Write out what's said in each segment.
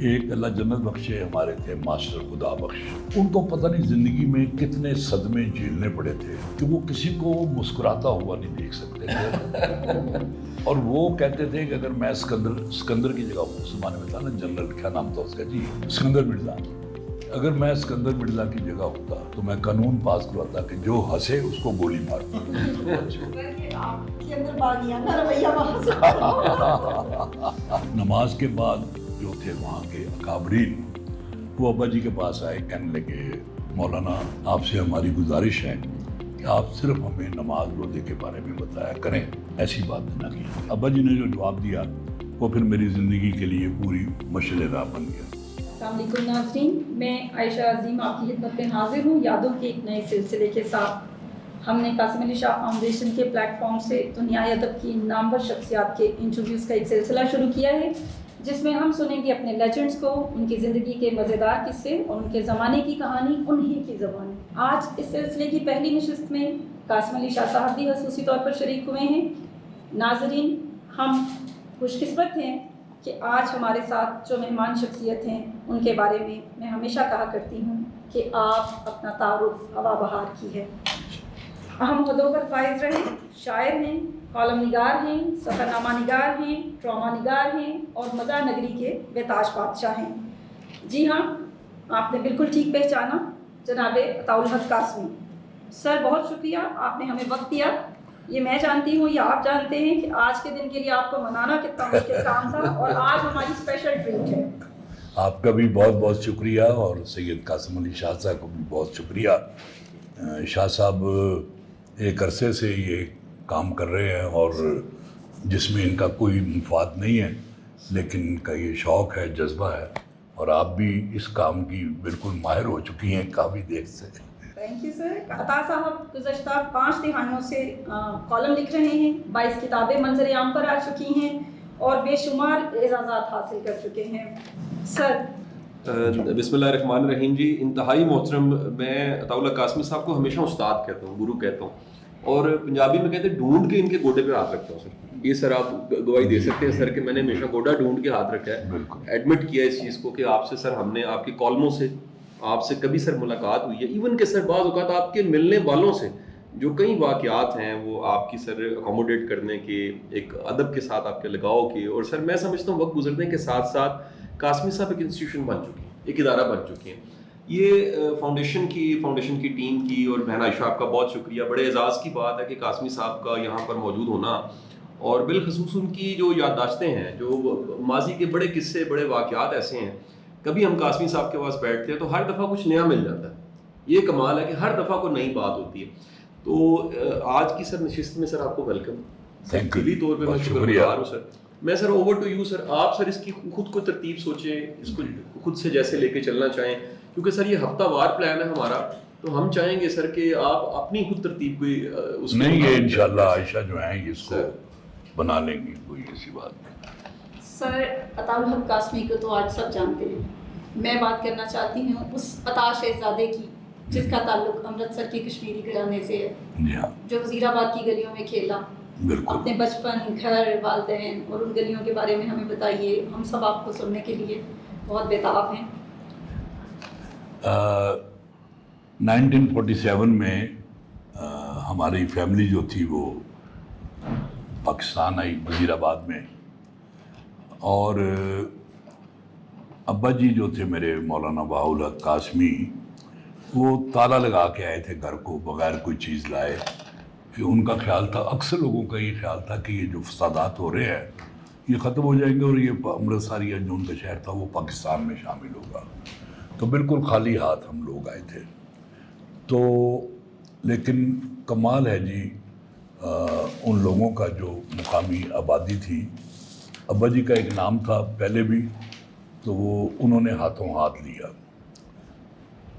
ایک اللہ جنت بخشے ہمارے تھے ماسٹر خدا بخش، ان کو پتہ نہیں زندگی میں کتنے صدمے جھیلنے پڑے تھے کہ وہ کسی کو مسکراتا ہوا نہیں دیکھ سکتے تھے اور وہ کہتے تھے کہ اگر میں اسکندر کی جگہ اس زمانے میں تھا نا جنرل، کیا نام تھا اس کا جی، اسکندر مرزا، اگر میں اسکندر مرزا کی جگہ ہوتا تو میں قانون پاس کرواتا کہ جو ہنسے اس کو گولی مار نماز کے بعد جو تھے وہاں کے اکابرین وہ ابا جی کے پاس آئے، کہنے لگے مولانا آپ سے ہماری گزارش ہے کہ آپ صرف ہمیں نماز روزے کے بارے میں بتایا کریں، ایسی بات نہ کی۔ ابا جی نے جو جواب دیا وہ پھر میری زندگی کے لیے پوری مشعل راہ بن گیا۔ السلام علیکم ناظرین، میں عائشہ عظیم آپ کی خدمت میں حاضر ہوں یادوں کے ایک نئے سلسلے کے ساتھ۔ ہم نے قاسم علی شاہ فاؤنڈیشن کے پلیٹ فارم سے دنیائے ادب کی نامور شخصیات کے انٹرویوز کا ایک سلسلہ شروع کیا ہے، جس میں ہم سنیں گے اپنے لیجنڈز کو، ان کی زندگی کے مزیدار قصے اور ان کے زمانے کی کہانی انہی کی زبان۔ آج اس سلسلے کی پہلی نشست میں قاسم علی شاہ صاحب بھی خصوصی طور پر شریک ہوئے ہیں۔ ناظرین، ہم خوش قسمت ہیں کہ آج ہمارے ساتھ جو مہمان شخصیت ہیں ان کے بارے میں ہمیشہ کہا کرتی ہوں کہ آپ اپنا تعارف ہوا بہار کی ہے۔ اہم عہدوں پر فائز رہے، شاعر ہیں، کالم نگار ہیں، سفر نامہ نگار ہیں، ڈرامہ نگار ہیں اور مزاح نگری کے بےتاج بادشاہ ہیں۔ جی ہاں، آپ نے بالکل ٹھیک پہچانا، جناب عطاء الحق قاسمی۔ سر بہت شکریہ، آپ نے ہمیں وقت دیا۔ یہ میں جانتی ہوں، یہ آپ جانتے ہیں کہ آج کے دن کے لیے آپ کو منانا کتنا مشکل کام تھا اور آج ہماری اسپیشل ٹریٹ ہے۔ آپ کا بھی بہت بہت شکریہ اور سید قاسم علی شاہ صاحب کو بھی بہت شکریہ۔ شاہ صاحب ایک عرصے سے یہ کام کر رہے ہیں اور جس میں ان کا کوئی مفاد نہیں ہے، لیکن ان کا یہ شوق ہے، جذبہ ہے، اور آپ بھی اس کام کی بالکل ماہر ہو چکی ہیں کافی دیر سے۔ Thank you sir. عطا صاحب گزشتہ 5 دہائیوں سے کالم لکھ رہے ہیں، 22 کتابیں منظر عام پر آ چکی ہیں اور بے شمار اعزازات حاصل کر چکے ہیں۔ سر بسم اللہ الرحمن الرحیم۔ جی انتہائی محترم، میں عطاء اللہ قاسمی صاحب کو ہمیشہ استاد کہتا ہوں، گرو کہتا ہوں، اور پنجابی میں کہتے ہیں ڈھونڈ کے ان کے گوڈے پہ ہاتھ رکھتا ہوں۔ سر یہ سر آپ گواہی دے سکتے ہیں سر کہ میں نے ہمیشہ گوڈا ڈھونڈ کے ہاتھ رکھا ہے، ایڈمٹ کیا اس چیز کو کہ آپ سے سر ہم نے آپ کی کالموں سے آپ سے کبھی سر ملاقات ہوئی ہے، ایون کہ سر بعض اوقات آپ کے ملنے والوں سے جو کئی واقعات ہیں وہ آپ کی سر اکوموڈیٹ کرنے کے، ایک ادب کے ساتھ آپ کے لگاؤ کی، اور سر میں سمجھتا ہوں وقت گزرنے کے ساتھ ساتھ قاسمی صاحب ایک انسٹیٹیوشن بن چکی ہیں، ایک ادارہ بن چکی ہیں۔ یہ فاؤنڈیشن کی ٹیم کی اور بہن عائشہ آپ کا بہت شکریہ۔ بڑے اعزاز کی بات ہے کہ قاسمی صاحب کا یہاں پر موجود ہونا، اور بالخصوص ان کی جو یادداشتیں ہیں، جو ماضی کے بڑے قصے، بڑے واقعات ایسے ہیں، کبھی ہم قاسمی صاحب کے پاس بیٹھتے ہیں تو ہر دفعہ کچھ نیا مل جاتا ہے۔ یہ کمال ہے کہ ہر دفعہ کوئی نئی بات ہوتی ہے۔ تو آج کی سر نشست میں سر آپ کو ویلکم، دلی طور پہ میں شکریہ ہوں سر۔ میں سر اوور ٹو یو سر، آپ سر اس کی خود کو ترتیب سوچیں، اس کو خود سے جیسے لے کے چلنا چاہیں، کیونکہ سر یہ ہفتہ وار پلان ہے ہمارا، تو ہم چاہیں گے سر کہ آپ اپنی خود ترتیب کوئی اس نہیں، یہ انشاءاللہ عائشہ جو ہیں یہ اس کو بنا لیں گی، کوئی ایسی بات نہیں۔ سر عطاء الحق قاسمی کو تو آج سب جانتے ہیں، میں بات کرنا چاہتی ہوں اس عطا شہزادے کی جس کا تعلق امرتسر کی کشمیری گھرانے سے ہے، جی ہاں، جو وزیر آباد کی گلیوں میں کھیلا۔ بالکل۔ اپنے بچپن، گھر، والدین اور ان گلیوں کے بارے میں ہمیں بتائیے، ہم سب آپ کو سننے کے لیے بہت بےتاب ہیں۔ 1947 میں ہماری فیملی جو تھی وہ پاکستان آئی، وزیر آباد میں، اور ابا جی جو تھے میرے مولانا بہاء الحق قاسمی، وہ تالا لگا کے آئے تھے گھر کو بغیر کوئی چیز لائے، کہ ان کا خیال تھا، اکثر لوگوں کا یہ خیال تھا کہ یہ جو فسادات ہو رہے ہیں یہ ختم ہو جائیں گے اور یہ امرتسر یا جو ان کا شہر تھا وہ پاکستان میں شامل ہوگا۔ تو بالکل خالی ہاتھ ہم لوگ آئے تھے۔ تو لیکن کمال ہے جی ان لوگوں کا جو مقامی آبادی تھی، ابا جی کا ایک نام تھا پہلے بھی، تو وہ انہوں نے ہاتھوں ہاتھ لیا۔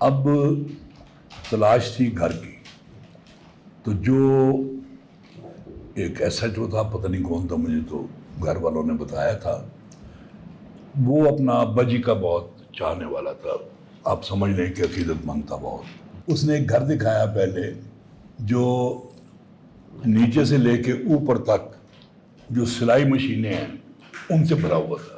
اب تلاش تھی گھر کی، تو جو ایک ایس ایچ او تھا، پتہ نہیں کون تھا، مجھے تو گھر والوں نے بتایا تھا، وہ اپنا ابا جی کا بہت چاہنے والا تھا، آپ سمجھ لیں کہ عقیدت مند تھا بہت۔ اس نے ایک گھر دکھایا پہلے جو نیچے سے لے کے اوپر تک جو سلائی مشینیں ہیں ان سے بھرا ہوا تھا،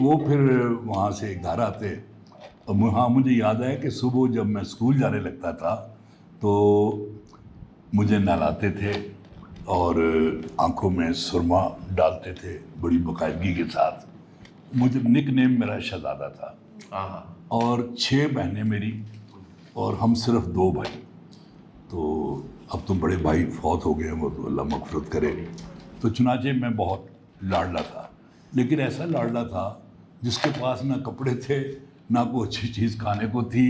وہ پھر وہاں سے گھر آتے. ہاں مجھے یاد ہے کہ صبح جب میں اسکول جانے لگتا تھا تو مجھے نہلاتے تھے اور آنکھوں میں سرما ڈالتے تھے بڑی باقاعدگی کے ساتھ. مجھے نک نیم میرا شہزادہ تھا اور 6 بہنیں میری اور ہم صرف 2 بھائی. تو اب تو بڑے بھائی فوت ہو گئے ہیں, وہ تو اللہ مغفرت کرے. تو چنانچہ میں بہت لاڈلا تھا, لیکن ایسا لاڈلا تھا جس کے پاس نہ کپڑے تھے, نہ کوئی اچھی چیز کھانے کو تھی,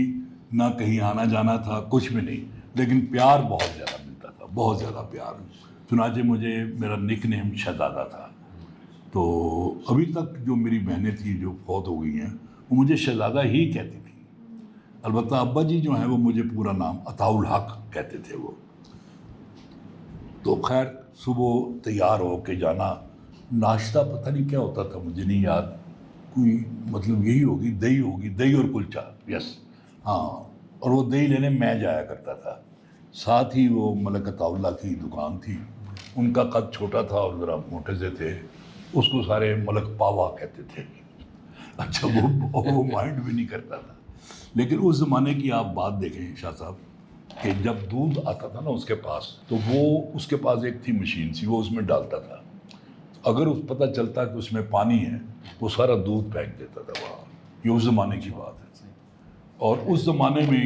نہ کہیں آنا جانا تھا, کچھ بھی نہیں, لیکن پیار بہت زیادہ ملتا تھا, بہت زیادہ پیار. چنانچہ مجھے میرا نک نیم شہزادہ تھا. تو ابھی تک جو میری بہنیں تھیں جو فوت ہو گئی ہیں وہ مجھے شہزادہ ہی کہتی تھیں. البتہ ابا جی جو ہیں وہ مجھے پورا نام عطاء الحق کہتے تھے وہ. تو خیر صبح تیار ہو کے جانا, ناشتہ پتہ نہیں کیا ہوتا تھا مجھے نہیں یاد, کوئی مطلب یہی ہوگی دہی اور کلچا, یس ہاں. اور وہ دہی لینے میں جایا کرتا تھا. ساتھ ہی وہ ملک عطاء اللہ کی دکان تھی, ان کا قد چھوٹا تھا اور ذرا موٹے سے تھے, اس کو سارے ملک پاوا کہتے تھے. اچھا وہ مائنڈ بھی نہیں کرتا تھا. لیکن اس زمانے کی آپ بات دیکھیں شاہ صاحب کہ جب دودھ آتا تھا نا اس کے پاس, تو وہ اس کے پاس ایک تھی مشین سی, وہ اس میں ڈالتا تھا. اگر اس پتہ چلتا کہ اس میں پانی ہے وہ سارا دودھ پھینک دیتا تھا وہاں. یہ اس زمانے کی بات ہے. اور اس زمانے میں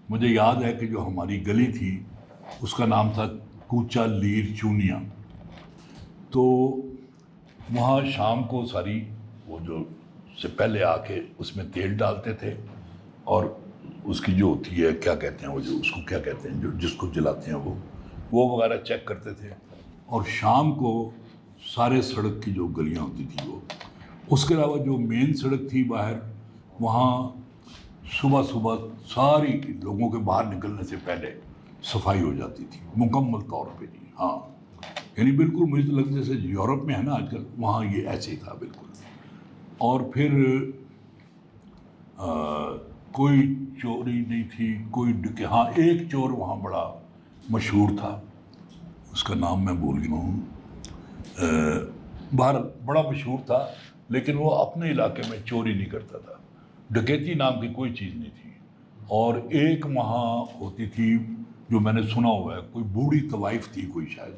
مجھے یاد ہے کہ جو ہماری گلی تھی اس کا نام تھا کوچا لیر چونیا. تو وہاں شام کو ساری وہ جو سے پہلے آ کے اس میں تیل ڈالتے تھے اور اس کی جو ہوتی ہے کیا کہتے ہیں وہ, جو اس کو کیا کہتے ہیں جو جس کو جلاتے ہیں وہ وغیرہ چیک کرتے تھے. اور شام کو سارے سڑک کی جو گلیاں ہوتی تھی وہ, اس کے علاوہ جو مین سڑک تھی باہر, وہاں صبح ساری لوگوں کے باہر نکلنے سے پہلے صفائی ہو جاتی تھی مکمل طور پہ جی. ہاں یعنی بالکل مجھے تو لگتا جیسے یورپ میں ہے نا آج کل, وہاں یہ ایسے ہی تھا بالکل. اور پھر کوئی چوری نہیں تھی, کوئی ہاں ایک چور وہاں بڑا مشہور تھا, اس کا نام میں بھول گیا ہوں, باہر بڑا مشہور تھا, لیکن وہ اپنے علاقے میں چوری نہیں کرتا تھا. ڈکیتی نام کی کوئی چیز نہیں تھی. اور ایک وہاں ہوتی تھی جو میں نے سنا ہوا ہے, کوئی بوڑھی طوائف تھی کوئی شاید,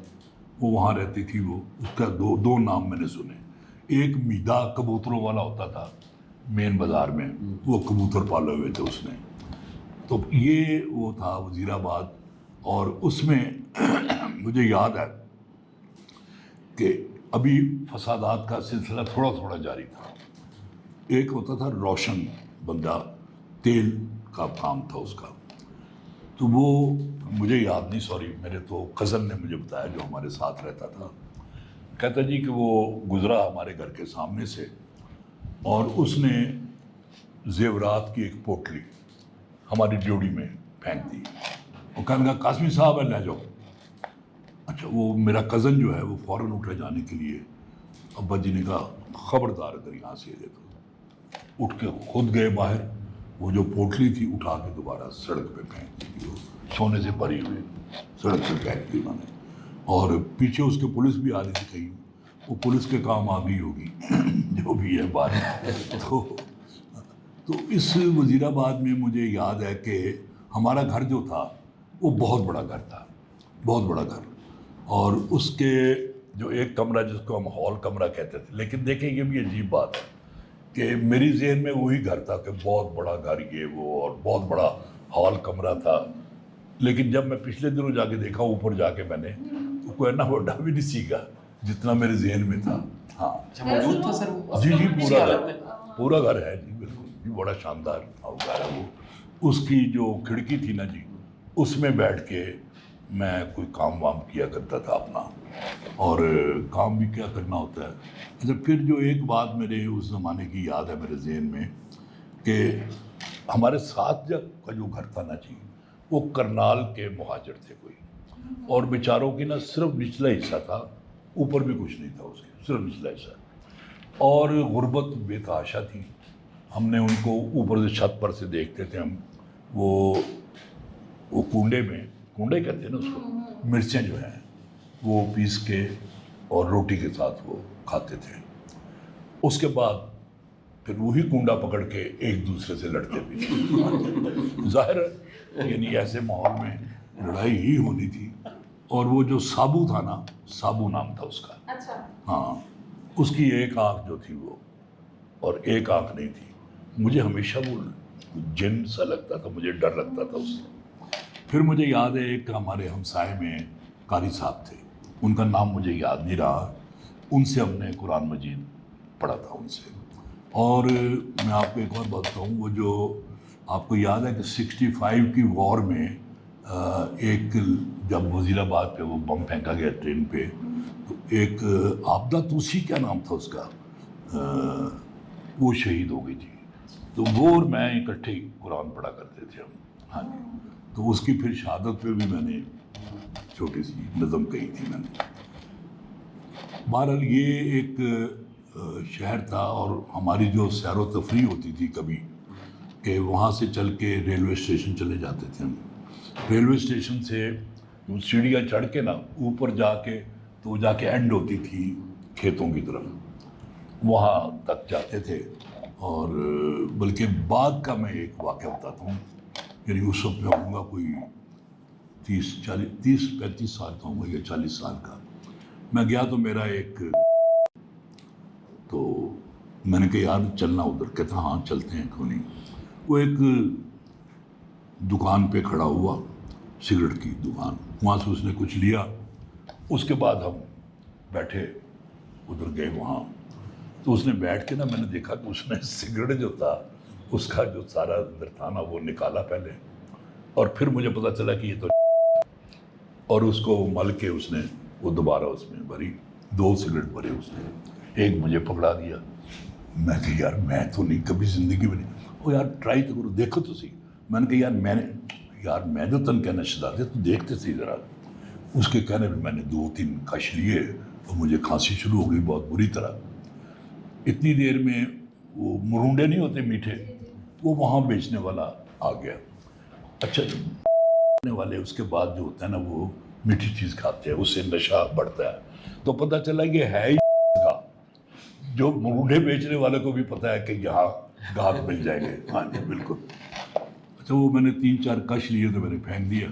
وہ وہاں رہتی تھی. وہ اس کا دو نام میں نے سنے. ایک میدا کبوتروں والا ہوتا تھا مین بازار میں, وہ کبوتر پالے ہوئے تھے اس نے. تو یہ وہ تھا وزیر آباد. اور اس میں مجھے یاد ہے کہ ابھی فسادات کا سلسلہ تھوڑا تھوڑا جاری تھا. ایک ہوتا تھا روشن بندہ, تیل کا کام تھا اس کا. تو وہ مجھے یاد نہیں, سوری, میرے تو کزن نے مجھے بتایا جو ہمارے ساتھ رہتا تھا. کہتا جی کہ وہ گزرا ہمارے گھر کے سامنے سے اور اس نے زیورات کی ایک پوٹلی ہماری ڈیوڑی میں پھینک دی. وہ کہنے لگا قاسمی صاحب ہے لے جاؤ. اچھا وہ میرا کزن جو ہے وہ فوراً اٹھا جانے کے لیے, ابا جی نے کہا خبردار اگر یہاں سے لے تو. اٹھ کے خود گئے باہر, وہ جو پوٹلی تھی اٹھا کے دوبارہ سڑک پہ پھینک دی. وہ سونے سے بھری ہوئی سڑک پہ پھینک دی انہوں نے. اور پیچھے اس کے پولیس بھی آ رہی تھی کہیں, وہ پولیس کے کام آ گئی ہوگی جو بھی ہے بات. تو اس وزیر آباد میں مجھے یاد ہے کہ ہمارا گھر جو تھا وہ بہت بڑا گھر تھا, بہت بڑا گھر. اور اس کے جو ایک کمرہ جس کو ہم ہال کمرہ کہتے تھے, لیکن دیکھیں یہ بھی عجیب بات ہے کہ میری ذہن میں وہی گھر تھا کہ بہت بڑا گھر یہ وہ, اور بہت بڑا ہال کمرہ تھا. لیکن جب میں پچھلے دنوں جا کے دیکھا اوپر جا کے میں نے, تو کوئی نا بڑا بھی نہیں سیکھا جتنا میرے ذہن میں تھا. ہاں موجود تھا سر جی پورا گھر ہے جی, بالکل جی, بڑا شاندار گھر ہے وہ. اس کی جو کھڑکی تھی نا جی, اس میں بیٹھ کے میں کوئی کام وام کیا کرتا تھا اپنا. اور کام بھی کیا کرنا ہوتا ہے. اچھا پھر جو ایک بات میرے اس زمانے کی یاد ہے میرے ذہن میں کہ ہمارے ساتھ کا جو گھر تھا نا جی, وہ کرنال کے مہاجر تھے کوئی, اور بیچاروں کی نا صرف نچلا حصہ تھا, اوپر بھی کچھ نہیں تھا اس کے, صرف نچلا حصہ. اور غربت بے تحاشا تھی. ہم نے ان کو اوپر سے چھت پر سے دیکھتے تھے ہم, وہ کنڈے کہتے ہیں نا اس کو, مرچیں جو ہیں وہ پیس کے اور روٹی کے ساتھ وہ کھاتے تھے. اس کے بعد پھر وہی کنڈا پکڑ کے ایک دوسرے سے لڑتے بھی ظاہر ہے، یعنی ایسے ماحول میں لڑائی ہی ہونی تھی. اور وہ جو سابو تھا نا، سابو نام تھا اس کا، اچھا ہاں، اس کی ایک آنکھ جو تھی وہ اور ایک آنکھ نہیں تھی. مجھے ہمیشہ وہ جن سا لگتا تھا، مجھے ڈر لگتا تھا اس سے. پھر مجھے یاد ہے ایک ہمارے ہمسائے میں قاری صاحب تھے، ان کا نام مجھے یاد نہیں رہا، ان سے ہم نے قرآن مجید پڑھا تھا ان سے. اور میں آپ کو ایک اور بات بتاؤں، وہ جو آپ کو یاد ہے کہ 65 کی وار میں ایک جب وزیر آباد پہ وہ بم پھینکا گیا ٹرین پہ، تو ایک آبدہ توسی کیا نام تھا اس کا، وہ شہید ہو گئی تھی. تو وہ اور میں اکٹھے ہی قرآن پڑھا کرتے تھے ہم. ہاں جی، تو اس کی پھر شہادت پہ بھی میں نے چھوٹی سی نظم کہی تھی میں نے. بہرحال یہ ایک شہر تھا، اور ہماری جو سیر و تفریح ہوتی تھی کبھی کہ وہاں سے چل کے ریلوے اسٹیشن چلے جاتے تھے ہم. ریلوے اسٹیشن سے وہ سیڑھیاں چڑھ کے نا اوپر جا کے تو وہ جا کے اینڈ ہوتی تھی کھیتوں کی طرف، وہاں تک جاتے تھے. اور بلکہ بعد کا میں ایک واقعہ بتاتا ہوں، یعنی اس وقت میں ہوں گا کوئی 30-35 سال کا ہوں گا یا 40 سال کا. میں گیا تو میرا ایک، تو میں نے کہا یار چلنا ادھر، کہتا ہاں چلتے ہیں کیوں نہیں. وہ ایک دکان پہ کھڑا ہوا، سگریٹ کی دکان، وہاں سے اس نے کچھ لیا. اس کے بعد ہم بیٹھے ادھر گئے وہاں، تو اس نے بیٹھ کے نا میں نے دیکھا کہ اس نے سگریٹ جو تھا اس کا جو سارا اندر تھا نا وہ نکالا پہلے، اور پھر مجھے پتا چلا کہ یہ تو اور اس کو مل کے اس نے وہ دوبارہ اس میں بھری، 2 سگریٹ بھرے اس نے، ایک مجھے پکڑا دیا. میں کہ یار میں تو نہیں کبھی زندگی میں نہیں، وہ یار ٹرائی تو کرو، دیکھو تو صحیح. میں نے کہا یار میں جو تن کہنا شدا دے تو دیکھتے صحیح ذرا. اس کے کہنے میں نے 2-3 کش لیے اور مجھے کھانسی شروع ہو گئی بہت بری طرح. اتنی دیر میں وہ مرونڈے نہیں ہوتے میٹھے، وہ وہاں بیچنے والا آ گیا. اچھا بیچنے والے اس کے بعد جو ہوتا ہے نا وہ میٹھی چیز کھاتے ہیں، اس سے نشہ بڑھتا ہے. تو پتہ چلا یہ ہے ہی کا، جو مرونڈے بیچنے والے کو بھی پتہ ہے کہ یہاں گاہک مل جائیں گے. ہاں جی بالکل. اچھا وہ میں نے 3-4 کش لیے تو میں نے پھینک دیا.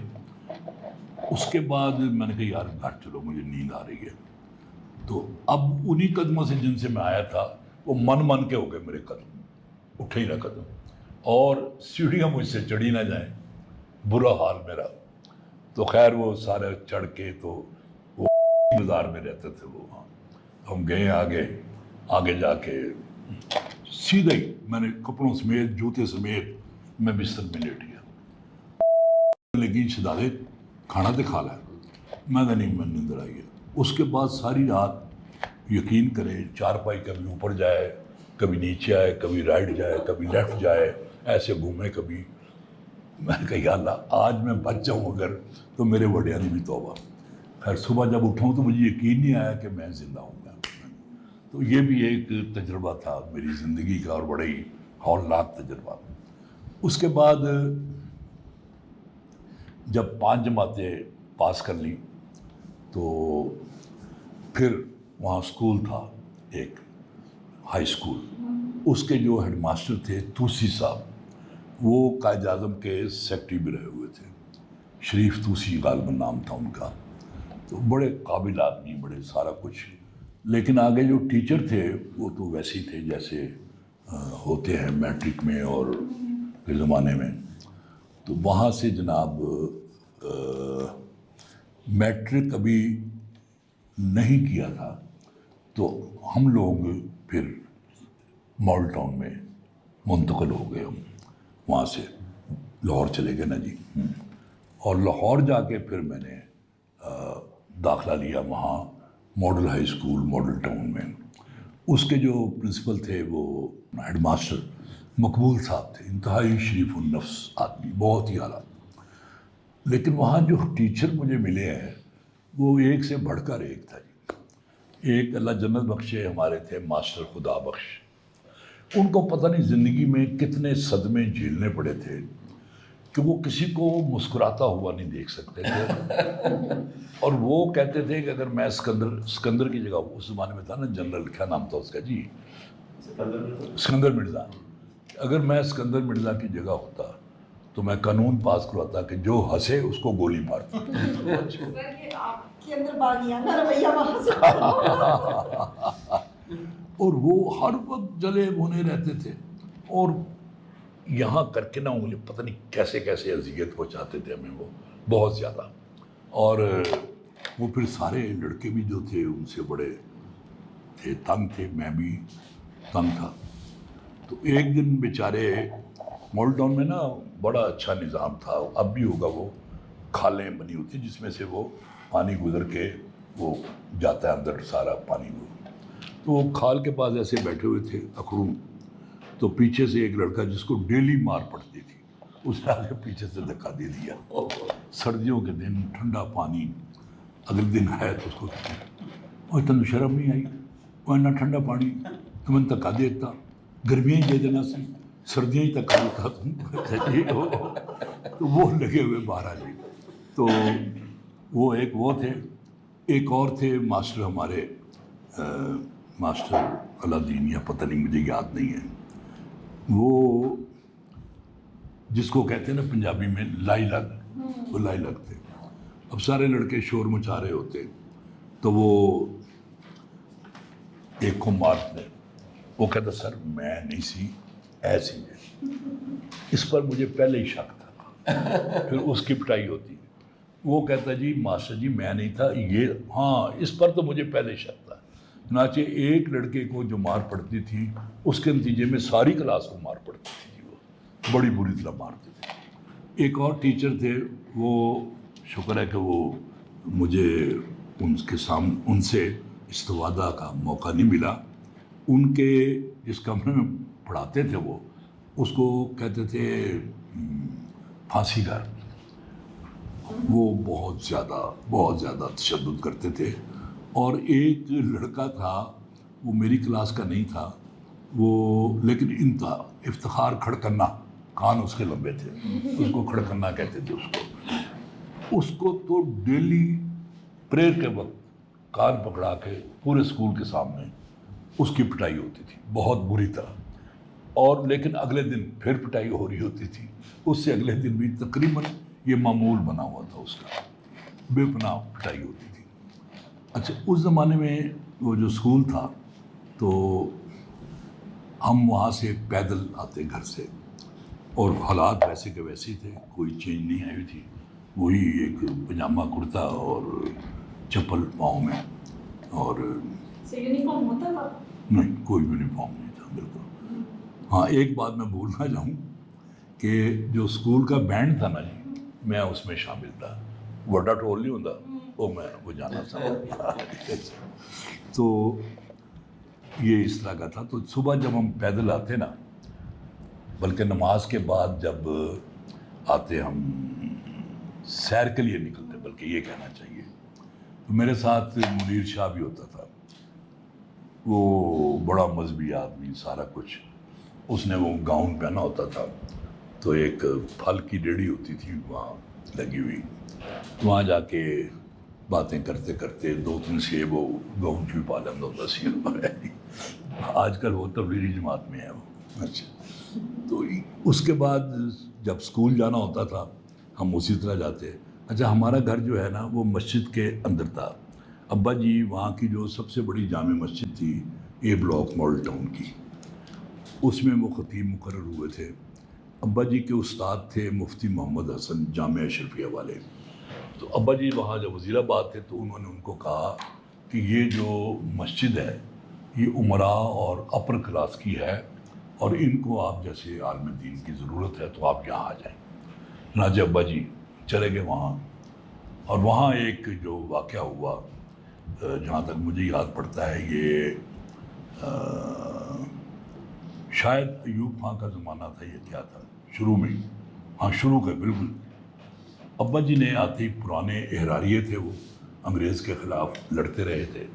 اس کے بعد میں نے کہا یار گھر چلو مجھے نیند آ رہی ہے. تو اب انہی قدموں سے جن سے میں آیا تھا وہ من کے ہو گئے میرے قدم، اٹھے ہی نہ قدم، اور سیڑھیاں مجھ سے چڑھی نہ جائیں، برا حال میرا. تو خیر وہ سارے چڑھ کے تو وہ بازار میں رہتے تھے وہ، وہاں ہم گئے آگے جا کے سیدھا ہی میں نے کپڑوں سمیت جوتے سمیت میں بستر میں لیٹ گیا. لیکن شدادے کھانا تو کھا لیا، میں تو نہیں، میں نیندر آئی ہے. اس کے بعد ساری رات یقین کرے چارپائی کبھی اوپر جائے کبھی نیچے آئے، کبھی رائٹ جائے کبھی لیفٹ جائے، ایسے گھومے کبھی. میں نے کہا یا اللہ آج میں بچ جاؤں اگر تو میرے وڈیانی بھی توبہ. خیر صبح جب اٹھاؤں تو مجھے یقین نہیں آیا کہ میں زندہ ہوں گا. تو یہ بھی ایک تجربہ تھا میری زندگی کا، اور بڑا ہی ہولناک تجربہ. اس کے بعد جب 5 جماعتیں پاس کر لیں تو پھر وہاں اسکول تھا ایک ہائی اسکول، اس کے جو ہیڈ ماسٹر تھے توسی صاحب، وہ قائد اعظم کے سیکٹری بھی رہے ہوئے تھے، شریف توسی غالباً نام تھا ان کا. تو بڑے قابل آدمی، بڑے سارا کچھ. لیکن آگے جو ٹیچر تھے وہ تو ویسے ہی تھے جیسے ہوتے ہیں میٹرک میں اور کے زمانے میں. تو وہاں سے جناب میٹرک ابھی نہیں کیا تھا تو ہم لوگ پھر ماڈل ٹاؤن میں منتقل ہو گئے. ہم وہاں سے لاہور چلے گئے نا جی، اور لاہور جا کے پھر میں نے داخلہ لیا وہاں model high school model town میں. اس کے جو پرنسپل تھے وہ ہیڈ ماسٹر مقبول صاحب تھے، انتہائی شریف النفس آدمی، بہت ہی اعلیٰ. لیکن وہاں جو ٹیچر مجھے ملے ہیں وہ ایک سے بڑھ کر ایک تھا جی. ایک اللہ جنت بخشے ہمارے تھے ماسٹر خدا بخش. ان کو پتہ نہیں زندگی میں کتنے صدمے جھیلنے پڑے تھے کہ وہ کسی کو مسکراتا ہوا نہیں دیکھ سکتے تھے. اور وہ کہتے تھے کہ اگر میں سکندر کی جگہ، اس زمانے میں تھا نا جنرل، کیا نام تھا اس کا جی، اسکندر مرزا. اگر میں اسکندر مرزا کی جگہ ہوتا تو میں قانون پاس کرواتا کہ جو ہنسے اس کو گولی مارتا. اور وہ ہر وقت جلے بھونے رہتے تھے اور یہاں کر کے نا انگلی پتہ نہیں کیسے کیسے اذیت پہنچاتے تھے ہمیں وہ بہت زیادہ. اور وہ پھر سارے لڑکے بھی جو تھے ان سے بڑے تھے تنگ تھے, میں بھی تنگ تھا. تو ایک دن بیچارے مال ٹاؤن میں نا بڑا اچھا نظام تھا, اب بھی ہوگا, وہ کھالیں بنی ہوتی جس میں سے وہ پانی گزر کے وہ جاتا ہے اندر سارا پانی وہ. تو وہ کھال کے پاس ایسے بیٹھے ہوئے تھے اکھڑوں, تو پیچھے سے ایک لڑکا جس کو ڈیلی مار پڑتی تھی اس نے آگے پیچھے سے دھکا دے دیا. سردیوں کے دن ٹھنڈا پانی, اگلے دن ہے تو اس کو اور تمہیں شرم نہیں آئی, وہ اتنا ٹھنڈا پانی تمہیں دھکا دیتا, گرمیاں ہی دے دینا سی, سردیاں ہی دھکا دیتا تم. تو وہ لگے ہوئے باہر آ گئے. تو وہ ایک وہ تھے, ایک اور تھے ماسٹر ہمارے, ماسٹر علادین یا پتہ نہیں مجھے یاد نہیں ہے, وہ جس کو کہتے ہیں نا پنجابی میں لائی لگ, وہ لائی لگ تھے. اب سارے لڑکے شور مچا رہے ہوتے تو وہ ایک کو مارتے, وہ کہتا سر میں نہیں سی ایسی ہے, اس پر مجھے پہلے ہی شک تھا. پھر اس کی پٹائی ہوتی, وہ کہتا جی ماسٹر جی میں نہیں تھا یہ, ہاں اس پر تو مجھے پہلے شک تھا. چنانچہ ایک لڑکے کو جو مار پڑتی تھی اس کے نتیجے میں ساری کلاس کو مار پڑتی تھی, وہ بڑی بری طرح مارتے تھے. ایک اور ٹیچر تھے, وہ شکر ہے کہ وہ مجھے ان سے استفادہ کا موقع نہیں ملا. ان کے جس کمرے میں پڑھاتے تھے وہ, اس کو کہتے تھے پھانسی گھر. وہ بہت زیادہ تشدد کرتے تھے. اور ایک لڑکا تھا, وہ میری کلاس کا نہیں تھا وہ, لیکن افتخار کھڑکنہ, کان اس کے لمبے تھے, اس کو کھڑکنہ کہتے تھے اس کو. اس کو تو ڈیلی پریئر کے وقت کان پکڑا کے پورے اسکول کے سامنے اس کی پٹائی ہوتی تھی بہت بری طرح. اور لیکن اگلے دن پھر پٹائی ہو رہی ہوتی تھی, اس سے اگلے دن بھی تقریباً یہ معمول بنا ہوا تھا اس کا, بے پناہ پٹائی ہوتی تھی. اچھا اس زمانے میں وہ جو اسکول تھا تو ہم وہاں سے پیدل آتے گھر سے, اور حالات ویسے کے ویسے ہی تھے, کوئی چینج نہیں آئی تھی, وہی ایک پجامہ کرتا اور چپل پاؤں میں, اور یونیفارم ہوتا تھا نہیں کوئی یونیفارم نہیں تھا بالکل. ہاں ایک بات میں بھولنا چاہوں کہ جو اسکول کا بینڈ تھا نا جی, میں اس میں شامل تھا. وڈا ٹول نہیں ہوتا وہ جانا تھا. تو یہ اس طرح کا تھا. تو صبح جب ہم پیدل آتے نا, بلکہ نماز کے بعد جب آتے ہم سیر کے لیے نکلتے, بلکہ یہ کہنا چاہیے, تو میرے ساتھ منیر شاہ بھی ہوتا تھا. وہ بڑا مذہبی آدمی, سارا کچھ اس نے وہ گاؤن پہنا ہوتا تھا. تو ایک پھل کی ریڑھی ہوتی تھی وہاں لگی ہوئی, وہاں جا کے باتیں کرتے کرتے 2-3 سیب وہ گاؤن کی پالند ہوتا سی. آج کل وہ تبلیغی جماعت میں ہے وہ. اچھا تو اس کے بعد جب اسکول جانا ہوتا تھا ہم اسی طرح جاتے. اچھا ہمارا گھر جو ہے نا وہ مسجد کے اندر تھا. ابا جی وہاں کی جو سب سے بڑی جامع مسجد تھی اے بلاک مال ٹاؤن کی, اس میں وہ خطیب مقرر ہوئے تھے. ابا جی کے استاد تھے مفتی محمد حسن جامعہ اشرفیہ والے. تو ابا جی وہاں جب وزیر آباد تھے تو انہوں نے ان کو کہا کہ یہ جو مسجد ہے یہ عمراء اور اپر کلاس کی ہے, اور ان کو آپ جیسے عالم دین کی ضرورت ہے تو آپ یہاں آ جائیں. چنانچہ ابا جی چلے گئے وہاں, اور وہاں ایک جو واقعہ ہوا جہاں تک مجھے یاد پڑتا ہے یہ شاید ایوب خان کا زمانہ تھا, یہ کیا تھا شروع میں, ہاں شروع کا بالکل. ابا جی نے آتے ہی, پرانے احراریے تھے وہ, انگریز کے خلاف لڑتے رہے تھے,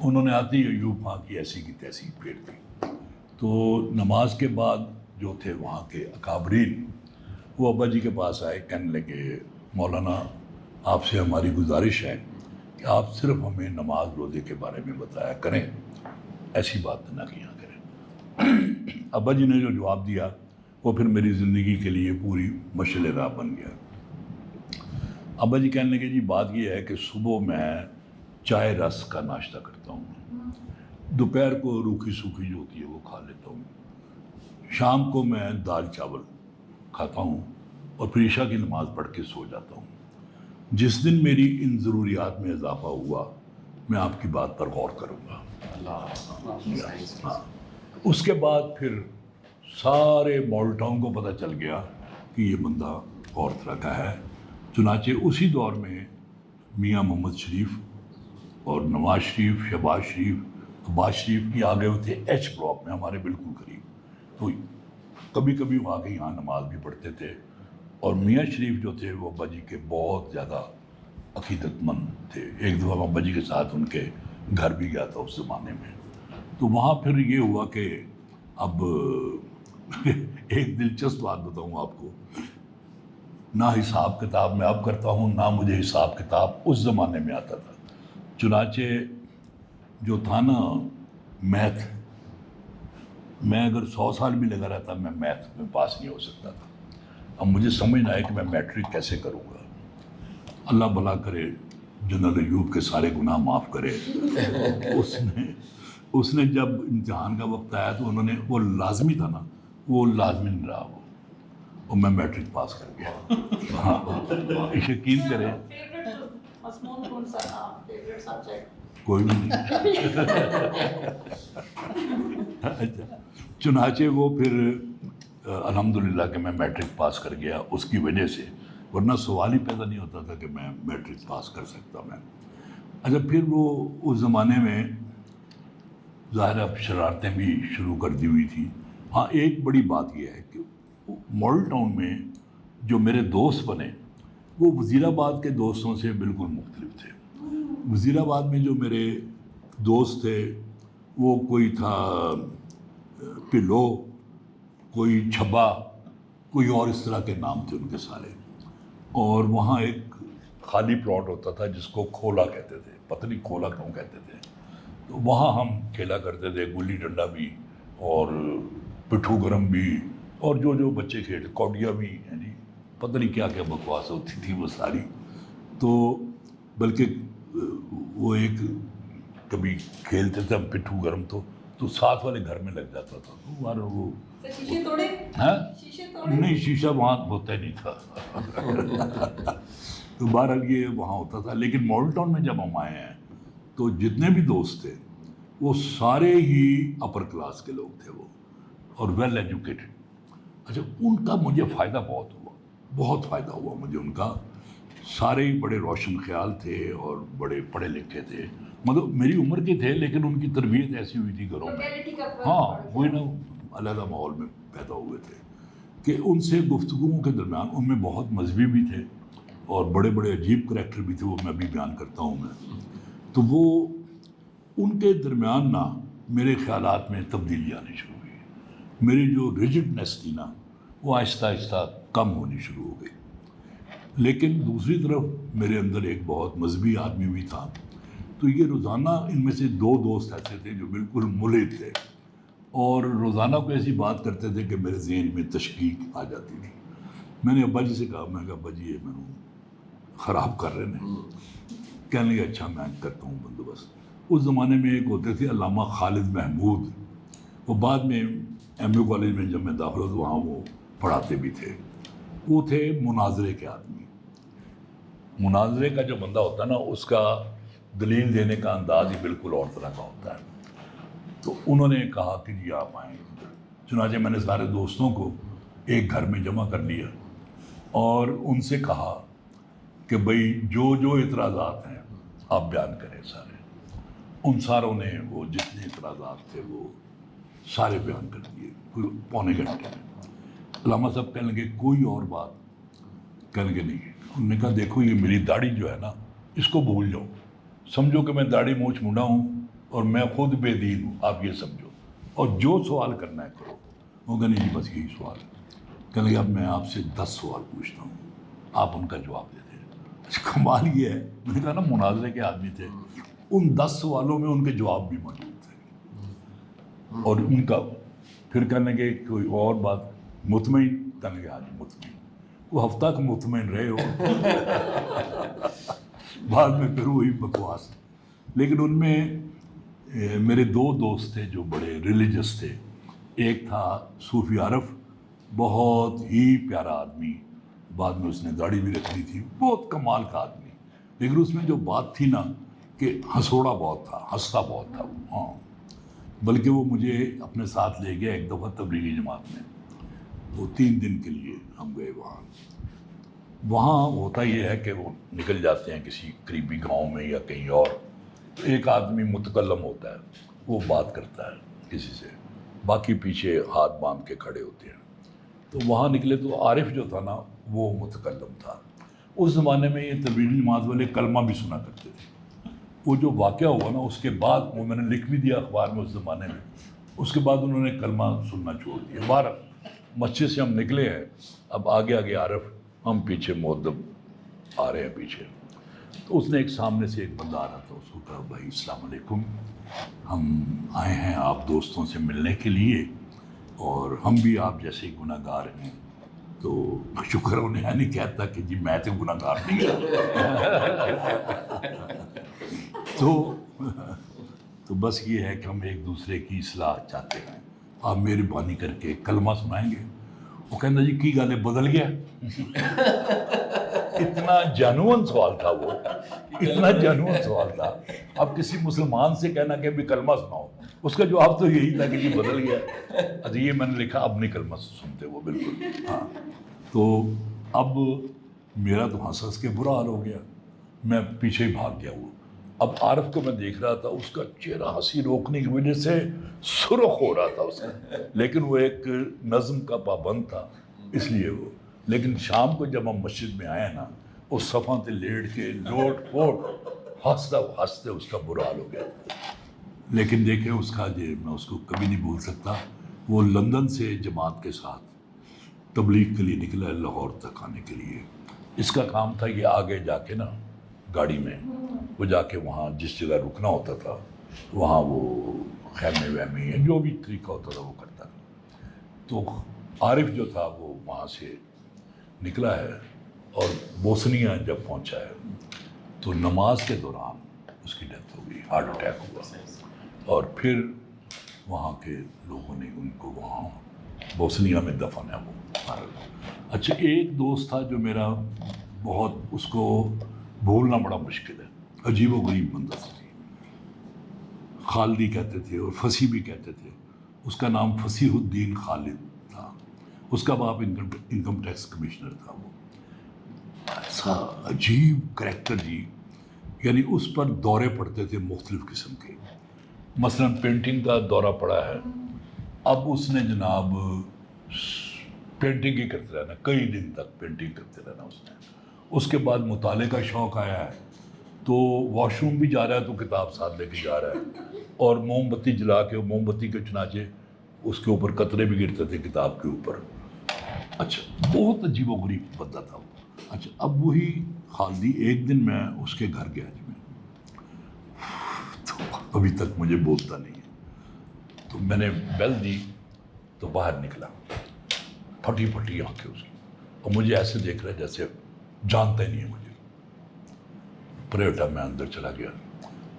انہوں نے آتے ہی ایوب خان کی ایسی کی تیسی پھیر دی. تو نماز کے بعد جو تھے وہاں کے اکابرین وہ ابا جی کے پاس آئے, کہنے لگے مولانا آپ سے ہماری گزارش ہے کہ آپ صرف ہمیں نماز روزے کے بارے میں بتایا کریں, ایسی بات نہ کیا کریں. ابا جی نے جو جواب دیا وہ پھر میری زندگی کے لیے پوری مشعل راہ بن گیا۔ ابا جی کہنے لگے جی بات یہ ہے کہ صبح میں چائے رس کا ناشتہ کرتا ہوں، دوپہر کو روکھی سوکھی جو ہوتی ہے وہ کھا لیتا ہوں، شام کو میں دال چاول کھاتا ہوں اور پھر عشاء کی نماز پڑھ کے سو جاتا ہوں۔ جس دن میری ان ضروریات میں اضافہ ہوا میں آپ کی بات پر غور کروں گا۔ اس کے بعد پھر سارے مال ٹاؤن کو پتہ چل گیا کہ یہ بندہ اور طرح کا ہے۔ چنانچہ اسی دور میں میاں محمد شریف اور نواز شریف، شہباز شریف، عباس شریف کی آگے ہوئے تھے ایچ بلاک میں ہمارے بالکل قریب، تو کبھی کبھی وہاں کے یہاں نماز بھی پڑھتے تھے۔ اور میاں شریف جو تھے وہ ابا جی کے بہت زیادہ عقیدت مند تھے۔ ایک دفعہ ابا جی کے ساتھ ان کے گھر بھی گیا تھا اس زمانے میں، تو وہاں پھر یہ ہوا کہ اب ایک دلچسپ بات بتاؤں آپ کو، نہ حساب کتاب میں اب کرتا ہوں، نہ مجھے حساب کتاب اس زمانے میں آتا تھا۔ چنانچہ جو تھا نا میتھ، میں اگر 100 سال بھی لگا رہتا میں میتھ میں پاس نہیں ہو سکتا تھا۔ اب مجھے سمجھ نہ آئے کہ میں میٹرک کیسے کروں گا۔ اللہ بھلا کرے، جنرل ایوب کے سارے گناہ معاف کرے۔ اس نے جب امتحان کا وقت آیا تو انہوں نے، وہ لازمی تھا نا، وہ لازمی نہیں رہا وہ، اور میں میٹرک پاس کر گیا۔ ہاں یقین کریں کوئی بھی نہیں۔ چنانچہ وہ پھر الحمدللہ کہ میں میٹرک پاس کر گیا اس کی وجہ سے، ورنہ سوال ہی پیدا نہیں ہوتا تھا کہ میں میٹرک پاس کر سکتا میں۔ اچھا پھر وہ اس زمانے میں ظاہر اب شرارتیں بھی شروع کر دی ہوئی تھیں۔ ہاں ایک بڑی بات یہ ہے کہ ماڈل ٹاؤن میں جو میرے دوست بنے وہ وزیر آباد کے دوستوں سے بالکل مختلف تھے۔ وزیر آباد میں جو میرے دوست تھے وہ کوئی تھا پلو، کوئی چھبا، کوئی اور اس طرح کے نام تھے ان کے سارے۔ اور وہاں ایک خالی پلاٹ ہوتا تھا جس کو کھولا کہتے تھے، پتہ نہیں کھولا کیوں کہتے تھے، تو وہاں ہم کھیلا کرتے تھے، گلی ڈنڈا بھی اور پٹھو گرم بھی، اور جو جو بچے کھیلتے، کوڈیا بھی، یعنی پتہ نہیں کیا کیا بکواس ہوتی تھی وہ ساری۔ تو بلکہ وہ ایک کبھی کھیلتے تھے ہم پٹھو گرم تو ساتھ والے گھر میں لگ جاتا تھا، تو ہمارا وہ شیشے توڑے؟ ہاں شیشے توڑے؟ نہیں، شیشہ وہاں ہوتا ہی نہیں تھا۔ تو بہرحال یہ وہاں ہوتا تھا۔ لیکن ماڈل ٹاؤن میں جب ہم آئے ہیں تو جتنے بھی دوست تھے وہ سارے ہی اپر کلاس کے لوگ تھے وہ، اور ویل ایجوکیٹڈ۔ اچھا ان کا مجھے فائدہ بہت ہوا، بہت فائدہ ہوا مجھے ان کا۔ سارے ہی بڑے روشن خیال تھے اور بڑے پڑھے لکھے تھے، مطلب میری عمر کے تھے، لیکن ان کی تربیت ایسی ہوئی تھی گھروں میں، ہاں وہی نا علیحدہ ماحول میں پیدا ہوئے تھے کہ ان سے گفتگوؤں کے درمیان ان میں بہت مذہبی بھی تھے اور بڑے بڑے عجیب کریکٹر بھی تھے، وہ میں بھی بیان کرتا ہوں میں۔ تو وہ ان کے درمیان نا میرے خیالات میں تبدیلی آنی شروع ہوئی، میری جو ریجڈنس تھی نا وہ آہستہ آہستہ کم ہونی شروع ہو گئی۔ لیکن دوسری طرف میرے اندر ایک بہت مذہبی آدمی بھی تھا، تو یہ روزانہ ان میں سے 2 دوست ایسے تھے جو بالکل ملحد تھے اور روزانہ کو ایسی بات کرتے تھے کہ میرے ذہن میں تشکیک آ جاتی تھی۔ میں نے ابا جی سے کہا، میں کہا ابا جی یہ میں خراب کر رہے ہیں۔ کہنے لگے اچھا میں کرتا ہوں بندوبست۔ اس زمانے میں ایک ہوتے تھے علامہ خالد محمود، وہ بعد میں ایم یو کالج میں جب میں داخل ہوا تو وہاں وہ پڑھاتے بھی تھے۔ وہ تھے مناظرے کے آدمی۔ مناظرے کا جو بندہ ہوتا ہے نا اس کا دلیل دینے کا انداز ہی بالکل اور طرح کا ہوتا ہے۔ تو انہوں نے کہا کہ جی آپ آئیں، چنانچہ میں نے سارے دوستوں کو ایک گھر میں جمع کر لیا اور ان سے کہا کہ بھئی جو جو اعتراضات ہیں آپ بیان کریں سارے۔ ان ساروں نے وہ جتنے اعتراضات تھے وہ سارے بیان کر دیے پونے گھنٹے میں۔ علامہ صاحب کہنے لگے کوئی اور بات؟ کہنے لگے نہیں۔ انہوں نے کہا دیکھو یہ میری داڑھی جو ہے نا اس کو بھول جاؤ، سمجھو کہ میں داڑھی مونچھ منڈا ہوں اور میں خود بے دین ہوں، آپ یہ سمجھو، اور جو سوال کرنا ہے کرو۔ وہ کہا نہیں جی بس یہی سوال ہے۔ کہنے لگے اب میں آپ سے 10 سوال پوچھتا ہوں، آپ ان کا جواب دے دیں۔ اچھا کمال یہ ہے، میں نے کہا نا مناظرے کے آدمی تھے، ان 10 سوالوں میں ان کے جواب بھی موجود تھے اور ان کا پھر کہنے کے کوئی اور بات مطمئن، کہنے کے آج مطمئن، وہ ہفتہ کو مطمئن رہے ہو بعد میں پھر وہی بکواس. لیکن ان میں میرے دو دوست تھے جو بڑے ریلیجس تھے. ایک تھا صوفی عارف، بہت ہی پیارا آدمی، بعد میں اس نے داڑھی بھی رکھ لی تھی، بہت کمال کا آدمی. لیکن اس میں جو بات تھی نا کہ ہنسوڑا بہت تھا، ہنستا بہت تھا وہ. ہاں، بلکہ وہ مجھے اپنے ساتھ لے گیا ایک دفعہ تبلیغی جماعت میں. وہ 3 دن کے لیے ہم گئے وہاں. وہاں ہوتا یہ ہے کہ وہ نکل جاتے ہیں کسی قریبی گاؤں میں یا کہیں اور، تو ایک آدمی متکلم ہوتا ہے، وہ بات کرتا ہے کسی سے، باقی پیچھے ہاتھ باندھ کے کھڑے ہوتے ہیں. تو وہاں نکلے تو عارف جو تھا نا وہ متکلم تھا. اس زمانے میں یہ تبلیغی جماعت والے کلمہ بھی سنا کرتے تھے. وہ جو واقعہ ہوا نا اس کے بعد وہ میں نے لکھ بھی دیا اخبار میں اس زمانے میں، اس کے بعد انہوں نے کلمہ سننا چھوڑ دیا. بہر مسجد سے ہم نکلے ہیں، اب آگے آگے عارف، ہم پیچھے مؤدب آ رہے ہیں پیچھے. تو اس نے ایک سامنے سے ایک بندہ آ رہا تھا، اس کو کہا بھائی السلام علیکم، ہم آئے ہیں آپ دوستوں سے ملنے کے لیے اور ہم بھی آپ جیسے گناہ گار ہیں. تو شکر انہیں نہیں کہتا کہ جی میں تو گناہ گار نہیں تو بس یہ ہے کہ ہم ایک دوسرے کی اصلاح چاہتے ہیں، آپ مہربانی کر کے کلمہ سنائیں گے. وہ کہنا جی کی گالے بدل گیا. اتنا جینوئن سوال تھا وہ، اتنا جینوئن سوال تھا. اب کسی مسلمان سے کہنا کہ بھی کلمہ سناؤ، اس کا جواب تو یہی تھا کہ جی بدل گیا. اچھا یہ میں نے لکھا اب نہیں کلمہ سنتے وہ بالکل. ہاں، تو اب میرا تو ہنس ہنس کے برا حال ہو گیا، میں پیچھے ہی بھاگ گیا. وہ اب عارف کو میں دیکھ رہا تھا، اس کا چہرہ ہنسی روکنے کی وجہ سے سرخ ہو رہا تھا اس کا، لیکن وہ ایک نظم کا پابند تھا اس لیے وہ. لیکن شام کو جب ہم مسجد میں آئے نا، اس صفحہ تے لیٹ کے لوٹ پوٹ ہنستے اس کا برا حال ہو گیا. لیکن دیکھیں اس کا جو میں اس کو کبھی نہیں بھول سکتا، وہ لندن سے جماعت کے ساتھ تبلیغ کے لیے نکلا ہے لاہور تک آنے کے لیے. اس کا کام تھا یہ آگے جا کے نا گاڑی میں وہ جا کے وہاں جس جگہ رکنا ہوتا تھا وہاں وہ خیمے ویمے یا جو بھی طریقہ ہوتا تھا وہ کرتا تھا. تو عارف جو تھا وہ وہاں سے نکلا ہے اور بوسنیا جب پہنچا ہے تو نماز کے دوران اس کی ڈیتھ ہو گئی، ہارٹ اٹیک ہوا. اور پھر وہاں کے لوگوں نے ان کو وہاں بوسنیا میں دفن ہے وہ. اچھا ایک دوست تھا جو میرا بہت، اس کو بھولنا بڑا مشکل ہے، عجیب و غریب بندہ تھا، خالدی کہتے تھے اور فصیح بھی کہتے تھے. اس کا نام فصیح الدین خالد تھا. اس کا باپ انکم ٹیکس کمشنر تھا. وہ ایسا عجیب کریکٹر جی، یعنی اس پر دورے پڑتے تھے مختلف قسم کے. مثلا پینٹنگ کا دورہ پڑا ہے، اب اس نے جناب پینٹنگ ہی کرتے رہنا، کئی دن تک پینٹنگ کرتے رہنا اس نے. اس کے بعد مطالعے کا شوق آیا ہے تو واش روم بھی جا رہا ہے تو کتاب ساتھ لے کے جا رہا ہے، اور موم بتی جلا کے موم بتی کے چنانچہ اس کے اوپر قطرے بھی گرتے تھے کتاب کے اوپر. اچھا بہت عجیب و غریب بندہ تھا وہ. اچھا اب وہی خالدی، ایک دن میں اس کے گھر گیا جی، میں تو ابھی تک مجھے بولتا نہیں ہے. تو میں نے بیل دی تو باہر نکلا، پھٹی پھٹی آنکھیں اس کی، اور مجھے ایسے دیکھ رہا ہے جیسے جانتا ہی نہیں ہے مجھے. پریوٹا میں اندر چلا گیا.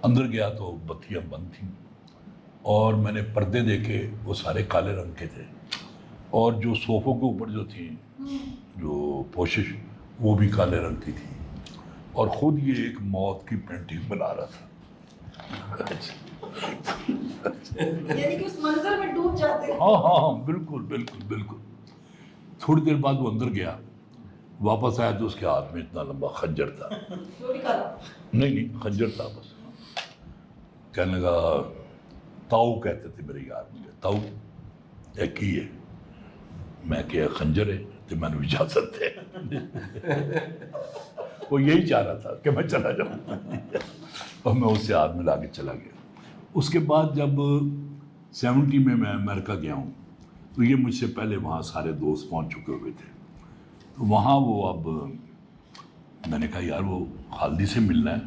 اندر گیا تو بتیاں بند تھیں اور میں نے پردے دیکھے، وہ سارے کالے رنگ کے تھے، اور جو صوفوں کے اوپر جو تھیں جو پوشش وہ بھی کالے رنگ کی تھی، اور خود یہ ایک موت کی پینٹنگ بنا رہا تھا. یعنی کہ اس منظر میں ڈوب جاتے ہیں. ہاں بالکل بالکل بالکل. تھوڑی دیر بعد وہ اندر گیا، واپس آیا تو اس کے ہاتھ میں اتنا لمبا خنجر تھا. نہیں خنجر تھا بس. کہنے لگا تاؤ کہتے تھے میرے یار، مجھے تاؤ ایک ہی ہے. میں کہ خنجر ہے تو میں نے اجازت ہے. وہ یہی چاہ رہا تھا کہ میں چلا جاؤں اور میں اس سے ہاتھ ملا کے چلا گیا. اس کے بعد جب 70 میں امریکہ گیا ہوں تو یہ مجھ سے پہلے وہاں سارے دوست پہنچ چکے ہوئے تھے. تو وہاں وہ اب میں نے کہا یار وہ خالدی سے ملنا ہے.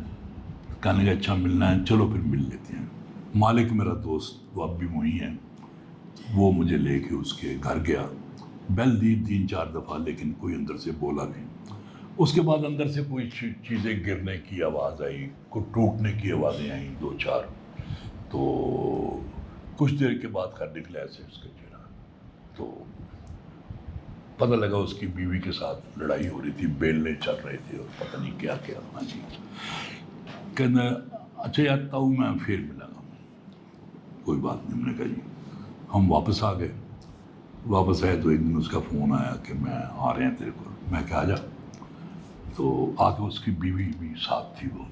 کہنے لگا اچھا ملنا ہے، چلو پھر مل لیتے ہیں. مالک میرا دوست وہ اب بھی وہیں ہے، وہ مجھے لے کے اس کے گھر گیا، بیل دی 3-4 دفعہ لیکن کوئی اندر سے بولا نہیں۔ اس کے بعد اندر سے کوئی چیزیں گرنے کی آواز آئی، کوئی ٹوٹنے کی آوازیں آئیں 2-4، تو کچھ دیر کے بعد گھر نکلا ایسے اس کا چہرہ، تو پتہ لگا اس کی بیوی کے ساتھ لڑائی ہو رہی تھی، بیلنے چل رہے تھے اور پتہ نہیں کیا کیا ہونا چاہیے۔ کہنا اچھا یار تاؤ میں پھر ملا گا، کوئی بات نہیں۔ ہم نے کہا جی، ہم واپس آ گئے۔ واپس آئے تو ایک دن اس کا فون آیا کہ میں آ رہے ہیں تیرے کو، میں کہا جا، تو آ کے اس کی بیوی بھی ساتھ تھی وہ۔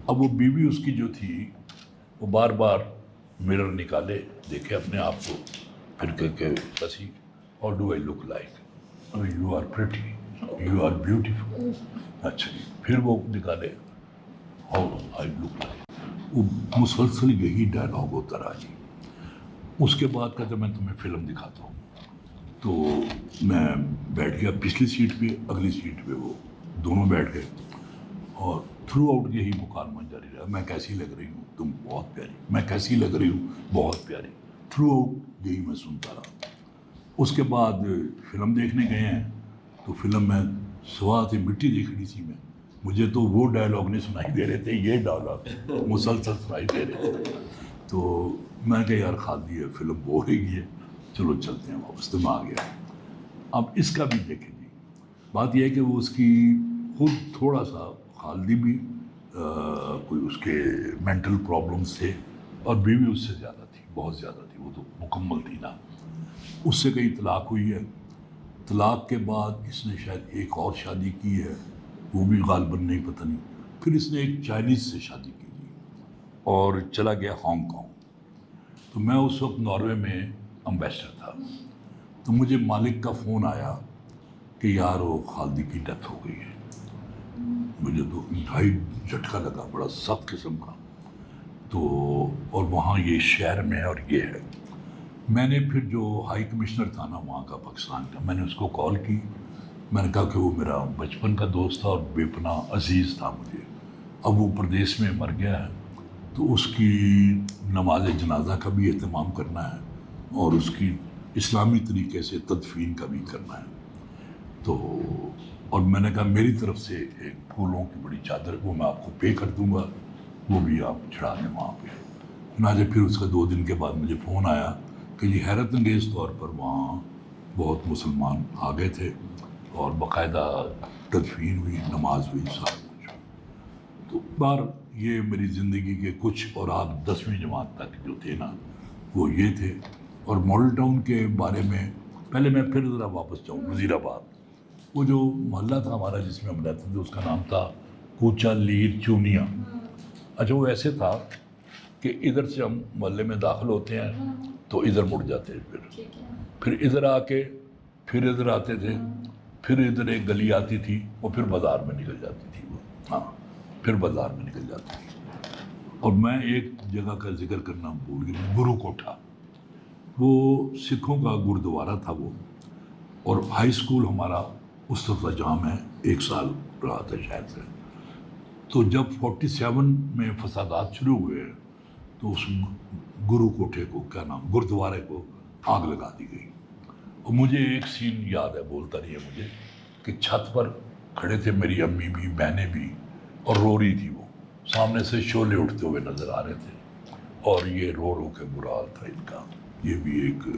اب وہ بیوی اس کی جو تھی وہ بار بار مرر نکالے، دیکھے اپنے آپ کو، پھر کہ سسی how do I look like, you are pretty, you are beautiful. اچھا جی، پھر وہ نکالے ہاؤ آئی لک لائک، وہ مسلسل یہی ڈائلاگ ہوتا رہا جی۔ اس کے بعد کہتے میں تمہیں فلم دکھاتا ہوں، تو میں بیٹھ گیا پچھلی سیٹ پہ، اگلی سیٹ پہ وہ دونوں بیٹھ گئے، اور تھرو آؤٹ یہی مکالمہ جاری رہا، میں کیسی لگ رہی ہوں، تم بہت پیاری، میں کیسی لگ رہی ہوں، بہت پیاری، تھرو آؤٹ یہی میں سنتا رہا۔ اس کے بعد فلم دیکھنے گئے ہیں، تو فلم میں سوا سے مٹی دیکھ رہی تھی میں، مجھے تو وہ ڈائلاگ نہیں سنائی دے رہے تھے، یہ ڈائلاگ مسلسل سنائی دے رہے تھے۔ تو میں کہا یار خالدی ہے، فلم بور ہی گئی ہے، چلو چلتے ہیں واپس۔ تو میں آ گیا۔ اب اس کا بھی دیکھیں جی، بات یہ ہے کہ وہ اس کی خود تھوڑا سا خالدی بھی کوئی اس کے مینٹل پرابلمس تھے، اور بیوی اس سے زیادہ تھی، بہت زیادہ تھی، وہ تو مکمل تھی نا۔ اس سے کہیں طلاق ہوئی ہے، طلاق کے بعد اس نے شاید ایک اور شادی کی ہے، وہ بھی غالباً نہیں، پتہ نہیں۔ پھر اس نے ایک چائنیز سے شادی کی جی، اور چلا گیا ہانگ کانگ۔ تو میں اس وقت ناروے میں امبیسڈر تھا، تو مجھے مالک کا فون آیا کہ یار وہ خالدی کی ڈیتھ ہو گئی ہے۔ مجھے تو انتہائی جھٹکا لگا، بڑا سخت قسم کا۔ تو اور وہاں یہ شہر میں ہے اور یہ ہے۔ میں نے پھر جو ہائی کمشنر تھا نا وہاں کا، پاکستان کا، میں نے اس کو کال کی، میں نے کہا کہ وہ میرا بچپن کا دوست تھا اور بے پناہ عزیز تھا مجھے، اب وہ پردیس میں مر گیا ہے، تو اس کی نماز جنازہ کا بھی اہتمام کرنا ہے، اور اس کی اسلامی طریقے سے تدفین کا بھی کرنا ہے۔ تو اور میں نے کہا میری طرف سے ایک پھولوں کی بڑی چادر، وہ میں آپ کو پے کر دوں گا، وہ بھی آپ چڑھا دیں وہاں پہ۔ چنانچہ پھر اس کا 2 دن کے بعد مجھے فون آیا کہ یہ حیرت انگیز طور پر وہاں بہت مسلمان آ گئے تھے، اور باقاعدہ تدفین ہوئی، نماز ہوئی، سب کچھ۔ تو بار یہ میری زندگی کے کچھ، اور آپ 10ویں جماعت تک جو تھے نا وہ یہ تھے۔ اور ماڈل ٹاؤن کے بارے میں پہلے میں پھر ذرا واپس جاؤں، وزیر آباد، وہ جو محلہ تھا ہمارا جس میں ہم رہتے تھے، اس کا نام تھا کوچا لیر چونیا۔ اچھا وہ ایسے تھا کہ ادھر سے ہم محلے میں داخل ہوتے ہیں تو ادھر مڑ جاتے ہیں، پھر ادھر آ کے پھر ادھر آتے تھے، پھر ادھر ایک گلی آتی تھی، اور پھر بازار میں نکل جاتی تھی وہ، ہاں پھر بازار میں نکل جاتی تھی۔ اور میں ایک جگہ کا ذکر کرنا بھول گیا، گرو کوٹھا، وہ سکھوں کا گردوارہ تھا وہ، اور ہائی اسکول ہمارا اس طرف جہاں میں 1 سال رہا تھا شاید سے۔ تو جب 47 میں فسادات شروع ہوئے تو اس گرو کوٹھے کو، کیا نام، گردوارے کو آگ لگا دی گئی۔ اور مجھے ایک سین یاد ہے، بولتا نہیں ہے مجھے، کہ چھت پر کھڑے تھے میری امی بھی، بہنیں بھی، اور رو رہی تھی وہ، سامنے سے شعلے اٹھتے ہوئے نظر آ رہے تھے، اور یہ رو رو کے برا حال تھا ان کا۔ یہ بھی ایک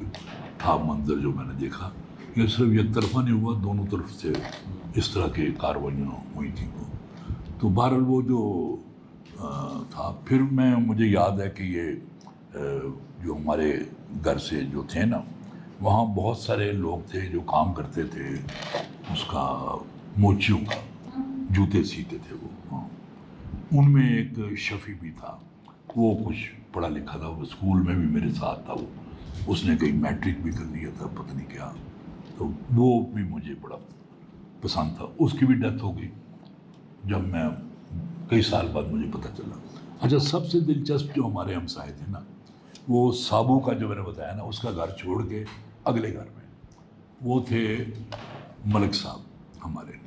تھا منظر جو میں نے دیکھا۔ یہ صرف یک طرفہ نہیں ہوا، دونوں طرف سے اس طرح کے کاروائیاں ہوئی تھیں وہ۔ تو بہرحال وہ جو تھا، پھر مجھے یاد ہے کہ یہ جو ہمارے گھر سے جو تھے نا، وہاں بہت سارے لوگ تھے جو کام کرتے تھے اس کا، موچیوں کا، جوتے سیتے تھے وہ، ہاں۔ ان میں ایک شفیع بھی تھا، وہ کچھ پڑھا لکھا تھا، وہ اسکول میں بھی میرے ساتھ تھا، وہ اس نے کہیں میٹرک بھی کر لیا تھا، پتہ نہیں کیا، تو وہ بھی مجھے بڑا پسند تھا۔ اس کی بھی ڈیتھ ہو گئی جب میں کئی سال بعد مجھے پتہ چلا۔ اچھا سب سے دلچسپ جو ہمارے ہمسائے تھے نا، وہ سابو کا جو میں نے بتایا نا، اس کا گھر چھوڑ کے اگلے گھر میں وہ تھے ملک صاحب ہمارے،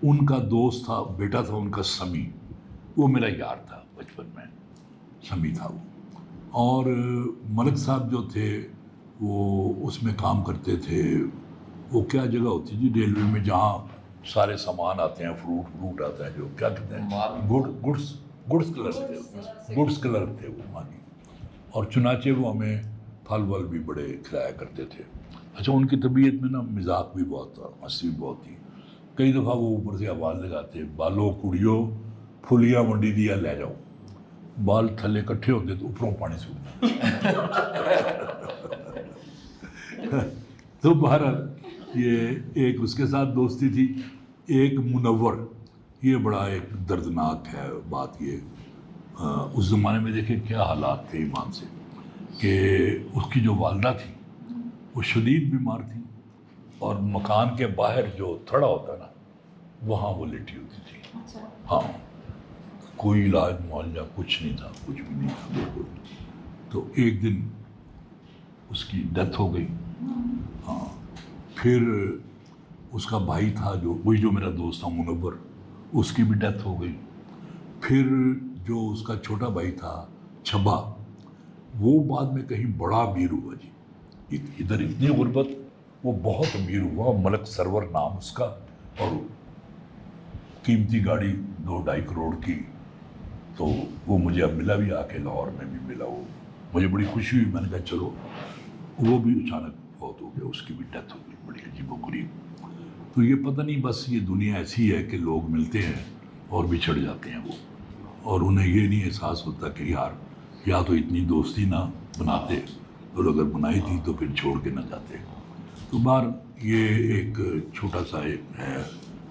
ان کا دوست تھا، بیٹا تھا ان کا سمی، وہ میرا یار تھا بچپن میں، سمی تھا وہ۔ اور ملک صاحب جو تھے وہ اس میں کام کرتے تھے. وہ کیا جگہ ہوتی جی ریلوے میں جہاں سارے سامان آتے ہیں, فروٹ آتا ہے, جو کیا کہتے ہیں, گڈس کلرک تھے وہ مانی. اور چنانچہ وہ ہمیں پھل ول بھی بڑے کھلایا کرتے تھے. اچھا, ان کی طبیعت میں نا مزاق بھی بہت تھا, ہنسی بھی بہت تھی. کئی دفعہ وہ اوپر سے آواز لگاتے, بالو کڑیو پھلیاں منڈی دیا لے جاؤ. بال تھلے کٹھے ہوتے تو اوپروں پانی سوٹتا. تو بہرحال یہ ایک اس کے ساتھ دوستی تھی. ایک منور, یہ بڑا ایک دردناک ہے بات. یہ اس زمانے میں دیکھیں کیا حالات تھے ایمان سے, کہ اس کی جو والدہ تھی وہ شدید بیمار تھی, اور مکان کے باہر جو تھڑا ہوتا نا وہاں وہ لیٹی ہوتی تھی. ہاں, کوئی علاج معالجہ کچھ نہیں تھا, کچھ بھی نہیں تھا بالکل. تو ایک دن اس کی ڈیتھ ہو گئی. ہاں, پھر اس کا بھائی تھا جو وہی جو میرا دوست تھا منور, اس کی بھی ڈیتھ ہو گئی. پھر جو اس کا چھوٹا بھائی تھا چھبا, وہ بعد میں کہیں بڑا امیر ہوا جی. ادھر اتنی غربت, وہ بہت امیر ہوا, ملک سرور نام اس کا, اور قیمتی گاڑی 2-2.5 کروڑ کی. تو وہ مجھے اب ملا بھی, آ کے لاہور میں بھی ملا. وہ مجھے بڑی خوشی ہوئی. میں نے کہا چلو. وہ بھی اچانک بہت ہو گیا, اس کی بھی ڈیتھ ہو گئی, بڑی عجیب و غریب. تو یہ پتہ نہیں, بس یہ دنیا ایسی ہے کہ لوگ ملتے ہیں اور بچھڑ جاتے ہیں وہ, اور انہیں یہ نہیں احساس ہوتا کہ یار یا تو اتنی دوستی نہ بناتے, اور اگر بنائی تھی تو پھر چھوڑ کے نہ جاتے. تو بار یہ ایک چھوٹا سا ایک ہے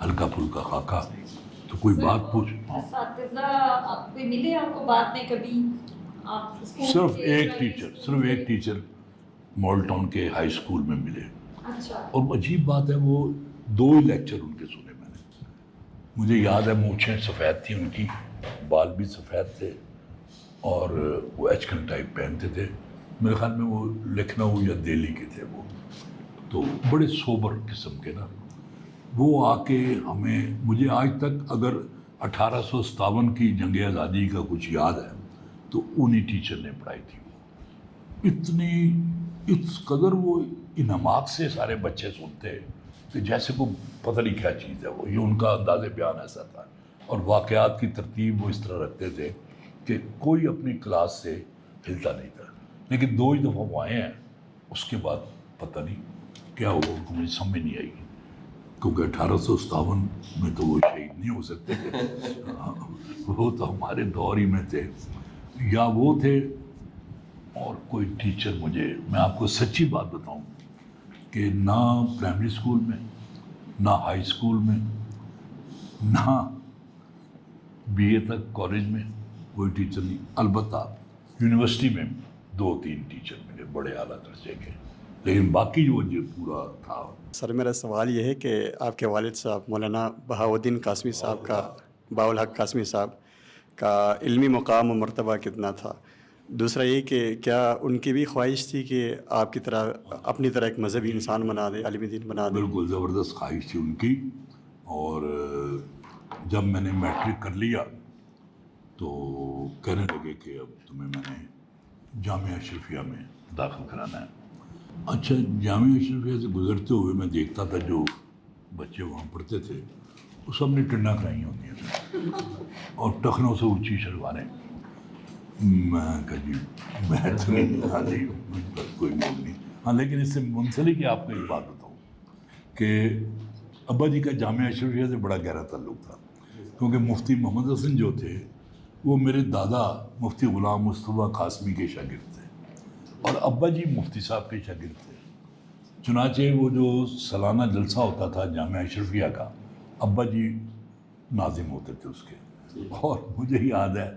ہلکا پھلکا خاکہ. تو کوئی بات پوچھ. اساتذہ آپ کو ملے, آپ کو بعد میں کبھی؟ آپ صرف ایک ٹیچر مال ٹاؤن کے ہائی اسکول میں ملے. اچھا. اور عجیب بات ہے, وہ 2 ہی لیکچر ان کے سنے میں نے. مجھے یاد ہے مونچھیں سفید تھیں ان کی, بال بھی سفید تھے, اور وہ ایچکن ٹائپ پہنتے تھے. میرے خیال میں وہ لکھنؤ یا دہلی کے تھے وہ. تو بڑے سوبر قسم کے نا. وہ آ کے ہمیں, مجھے آج تک اگر 1857 کی جنگ آزادی کا کچھ یاد ہے تو انہی ٹیچر نے پڑھائی تھی. وہ اس قدر وہ انعماق سے سارے بچے سنتے کہ جیسے کو پتہ نہیں کیا چیز ہے وہ. یہ ان کا انداز بیان ایسا تھا, اور واقعات کی ترتیب وہ اس طرح رکھتے تھے کہ کوئی اپنی کلاس سے ہلتا نہیں تھا. لیکن 2 ہی دفعہ وہ آئے ہیں, اس کے بعد پتہ نہیں کیا ہوا, ان کو مجھے سمجھ نہیں آئی. کیونکہ 1857 میں تو وہ شہید نہیں ہو سکتے تھے. وہ تو ہمارے دور ہی میں تھے, یا وہ تھے اور کوئی ٹیچر. میں آپ کو سچی بات بتاؤں کہ نہ پرائمری اسکول میں, نہ ہائی اسکول میں, نہ بی اے تک کالج میں کوئی ٹیچر نہیں. البتہ یونیورسٹی میں 2-3 ٹیچر ملے بڑے اعلیٰ درجے کے, لیکن باقی جو پورا تھا. سر میرا سوال یہ ہے کہ آپ کے والد صاحب مولانا بہاؤالدین قاسمی صاحب کا, بہاءالحق قاسمی صاحب کا علمی مقام و مرتبہ کتنا تھا؟ دوسرا یہ کہ کیا ان کی بھی خواہش تھی کہ آپ کی طرح اپنی طرح ایک مذہبی انسان بنا دے, عالم دین بنا دے؟ بالکل زبردست خواہش تھی ان کی. اور جب میں نے میٹرک کر لیا تو کہنے لگے کہ اب تمہیں میں نے جامعہ اشرفیہ میں داخل کرانا ہے. اچھا, جامعہ اشرفیہ سے گزرتے ہوئے میں دیکھتا تھا جو بچے وہاں پڑھتے تھے وہ سب نے ٹنڈا کرائی ہوتی ہیں اور ٹخنوں سے اونچی شلواریں. میں کہا جی میں تو نہیں, ہاں جی کوئی موضوع نہیں. ہاں, لیکن اس سے منسلک آپ کو ایک بات بتاؤں کہ ابا جی کا جامعہ اشرفیہ سے بڑا گہرا تعلق تھا, کیونکہ مفتی محمد حسن جو تھے وہ میرے دادا مفتی غلام مصطفیٰ قاسمی کے شاگرد تھے, اور ابا جی مفتی صاحب کے شاگرد تھے. چنانچہ وہ جو سالانہ جلسہ ہوتا تھا جامعہ اشرفیہ کا, ابا جی ناظم ہوتے تھے اس کے. اور مجھے یاد ہے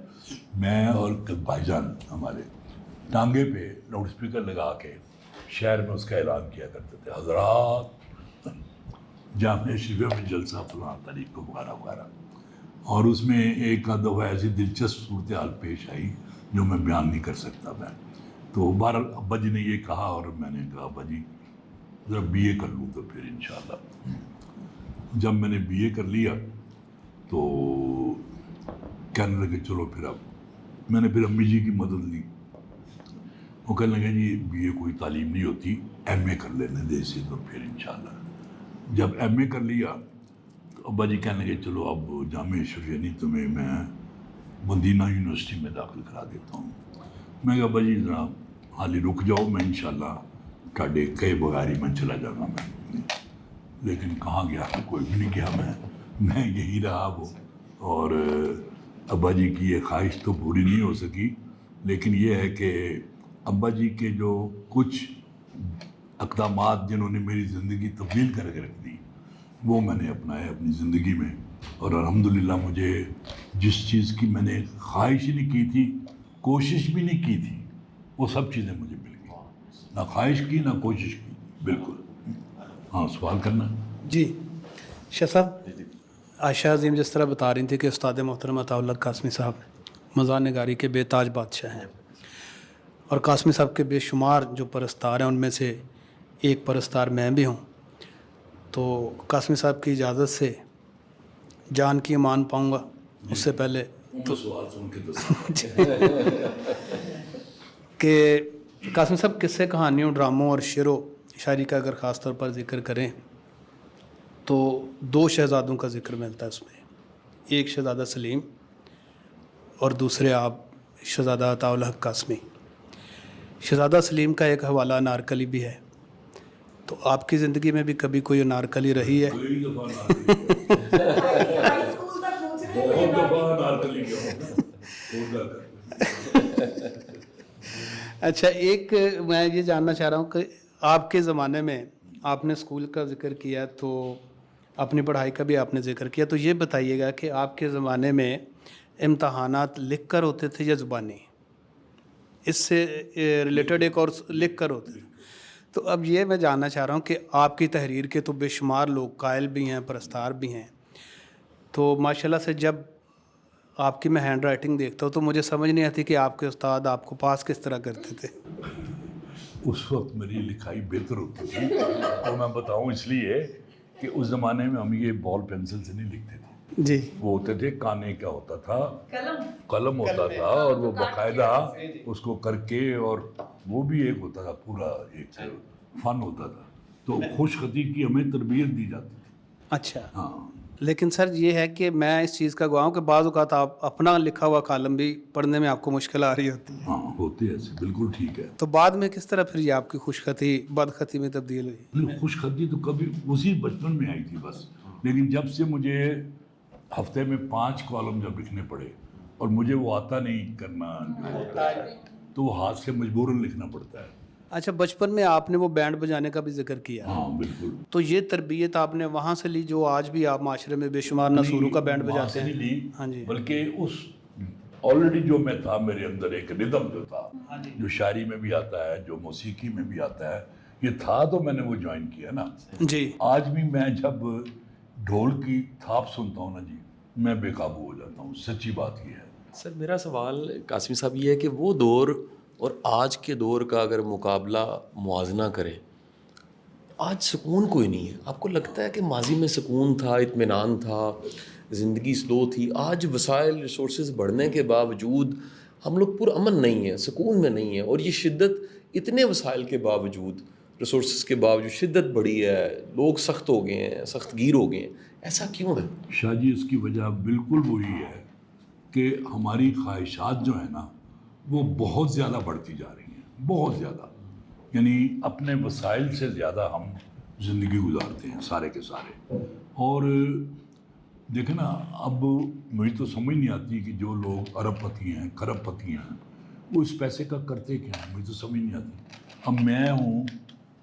میں اور بھائی جان ہمارے ٹانگے پہ لاؤڈ اسپیکر لگا کے شہر میں اس کا اعلان کیا کرتے تھے, حضرات جامعہ اشرفیہ میں جلسہ فلاں تاریخ کو وغیرہ وغیرہ. اور اس میں ایک آدھ دفعہ ایسی دلچسپ صورتحال پیش آئی جو میں بیان نہیں کر سکتا میں. تو بہرحال ابا جی نے یہ کہا اور میں نے کہا ابا جی ذرا بی اے کر لوں تو پھر انشاءاللہ. جب میں نے بی اے کر لیا تو کہنے لگے چلو پھر اب. میں نے پھر امی جی کی مدد لی وہ کہنے لگے جی BA کوئی تعلیم نہیں ہوتی, MA کر لینے دے اسے تو پھر انشاءاللہ. جب MA کر لیا تو ابا جی کہنے لگے چلو اب جامعہ اشرف یعنی تمہیں میں مدینہ یونیورسٹی میں داخل کرا دیتا ہوں. میں کہا ابا جی ذرا حالی رک جاؤ, میں انشاءاللہ ٹھاڈے کئی بغیر ہی میں چلا جاؤں گا میں. لیکن کہاں گیا, کوئی بھی نہیں گیا, میں یہی رہا وہ. اور ابا جی کی یہ خواہش تو پوری نہیں ہو سکی, لیکن یہ ہے کہ ابا جی کے جو کچھ اقدامات جنہوں نے میری زندگی تبدیل کر کے رکھ دی وہ میں نے اپنائے اپنی زندگی میں. اور الحمدللہ مجھے جس چیز کی میں نے خواہش ہی نہیں کی تھی, کوشش بھی نہیں کی تھی, وہ سب چیزیں مجھے مل گئی. نہ خواہش کی نہ کوشش کی, بالکل. ہاں سوال کرنا. جی شاہ صاحب, عائشہ عظیم جس طرح بتا رہی تھی کہ استاد محترم عطاء اللہ قاسمی صاحب مزاح نگاری کے بے تاج بادشاہ ہیں, اور قاسمی صاحب کے بے شمار جو پرستار ہیں ان میں سے ایک پرستار میں بھی ہوں. تو قاسمی صاحب کی اجازت سے جان کی امان پاؤں گا. اس سے پہلے تو سوال سن کے تو کہ قاسمی صاحب قصے کہانیوں, ڈراموں اور شعر و شاعری کا اگر خاص طور پر ذکر کریں تو 2 شہزادوں کا ذکر ملتا ہے اس میں. ایک شہزادہ سلیم اور دوسرے آپ شہزادہ عطاء الحق قاسمی. شہزادہ سلیم کا ایک حوالہ انارکلی بھی ہے, تو آپ کی زندگی میں بھی کبھی کوئی انارکلی رہی ہے؟ کئی دفعہ بہت دفعہ نارکلی کیا. اچھا, ایک میں یہ جاننا چاہ رہا ہوں کہ آپ کے زمانے میں آپ نے اسکول کا ذکر کیا تو اپنی پڑھائی کا بھی آپ نے ذکر کیا, تو یہ بتائیے گا کہ آپ کے زمانے میں امتحانات لکھ کر ہوتے تھے یا زبانی؟ اس سے ریلیٹڈ ایک اور لکھ کر ہوتے تھے. تو اب یہ میں جاننا چاہ رہا ہوں کہ آپ کی تحریر کے تو بے شمار لوگ قائل بھی ہیں, پرستار بھی ہیں, تو ماشاءاللہ سے جب آپ کی میں ہینڈ رائٹنگ دیکھتا ہوں تو مجھے سمجھ نہیں آتی کہ آپ کے استاد آپ کو پاس کس طرح کرتے تھے. اس وقت میری لکھائی بہتر ہوتی تھی, اور میں بتاؤں اس لیے کہ اس زمانے میں ہم یہ بال پینسل سے نہیں لکھتے تھے. جی, وہ ہوتے تھے کانے کا ہوتا تھا, قلم ہوتا تھا, اور وہ باقاعدہ اس کو کر کے, اور وہ بھی ایک ہوتا تھا پورا ایک فن ہوتا تھا. تو خوش خطی کی ہمیں تربیت دی جاتی تھی. اچھا. ہاں لیکن سر یہ ہے کہ میں اس چیز کا گواہ ہوں کہ بعض اوقات آپ اپنا لکھا ہوا کالم بھی پڑھنے میں آپ کو مشکل آ رہی ہوتی ہے. ہاں ہوتی ہے ایسے, بالکل ٹھیک ہے. تو بعد میں کس طرح پھر یہ آپ کی خوش خطی بد خطی میں تبدیل ہوئی؟ خوش خطی تو کبھی اسی بچپن میں آئی تھی بس, لیکن جب سے مجھے ہفتے میں 5 کالم جب لکھنے پڑے اور مجھے وہ آتا نہیں کرنا جو ہوتا ہے, تو وہ ہاتھ سے مجبوراً لکھنا پڑتا ہے. اچھا, بچپن میں آپ نے وہ بینڈ بجانے کا بھی ذکر کیا. ہاں بالکل. تو یہ تربیت آپ نے وہاں سے لی جو آج بھی آپ معاشرے میں بے شمار نسوروں کا بینڈ بجاتے ہیں؟ لی, ہاں جی, بلکہ اس آلریڈی جو میں تھا, میرے اندر ایک ردم جو تھا, جو شاعری میں بھی آتا ہے, جو موسیقی میں بھی آتا ہے, یہ تھا, تو میں نے وہ جوائن کیا نا. جی. آج بھی میں جب ڈھول کی تھاپ سنتا ہوں نا جی, میں بے قابو ہو جاتا ہوں. سچی بات یہ ہے. سر میرا سوال قاسمی صاحب یہ ہے کہ وہ دور اور آج کے دور کا اگر مقابلہ موازنہ کریں, آج سکون کوئی نہیں ہے. آپ کو لگتا ہے کہ ماضی میں سکون تھا, اطمینان تھا, زندگی سلو تھی؟ آج وسائل ریسورسز بڑھنے کے باوجود ہم لوگ پر امن نہیں ہیں, سکون میں نہیں ہیں, اور یہ شدت اتنے وسائل کے باوجود, ریسورسز کے باوجود شدت بڑھی ہے, لوگ سخت ہو گئے ہیں, سخت گیر ہو گئے ہیں. ایسا کیوں ہے؟ شاہ جی اس کی وجہ بالکل وہی ہے کہ ہماری خواہشات جو ہیں نا وہ بہت زیادہ بڑھتی جا رہی ہیں, بہت زیادہ. یعنی اپنے وسائل سے زیادہ ہم زندگی گزارتے ہیں سارے کے سارے. اور دیکھیں نا, اب مجھے تو سمجھ نہیں آتی کہ جو لوگ ارب پتی ہیں, کھرب پتی ہیں, وہ اس پیسے کا کرتے کیا ہیں, مجھے تو سمجھ نہیں آتی. اب میں ہوں,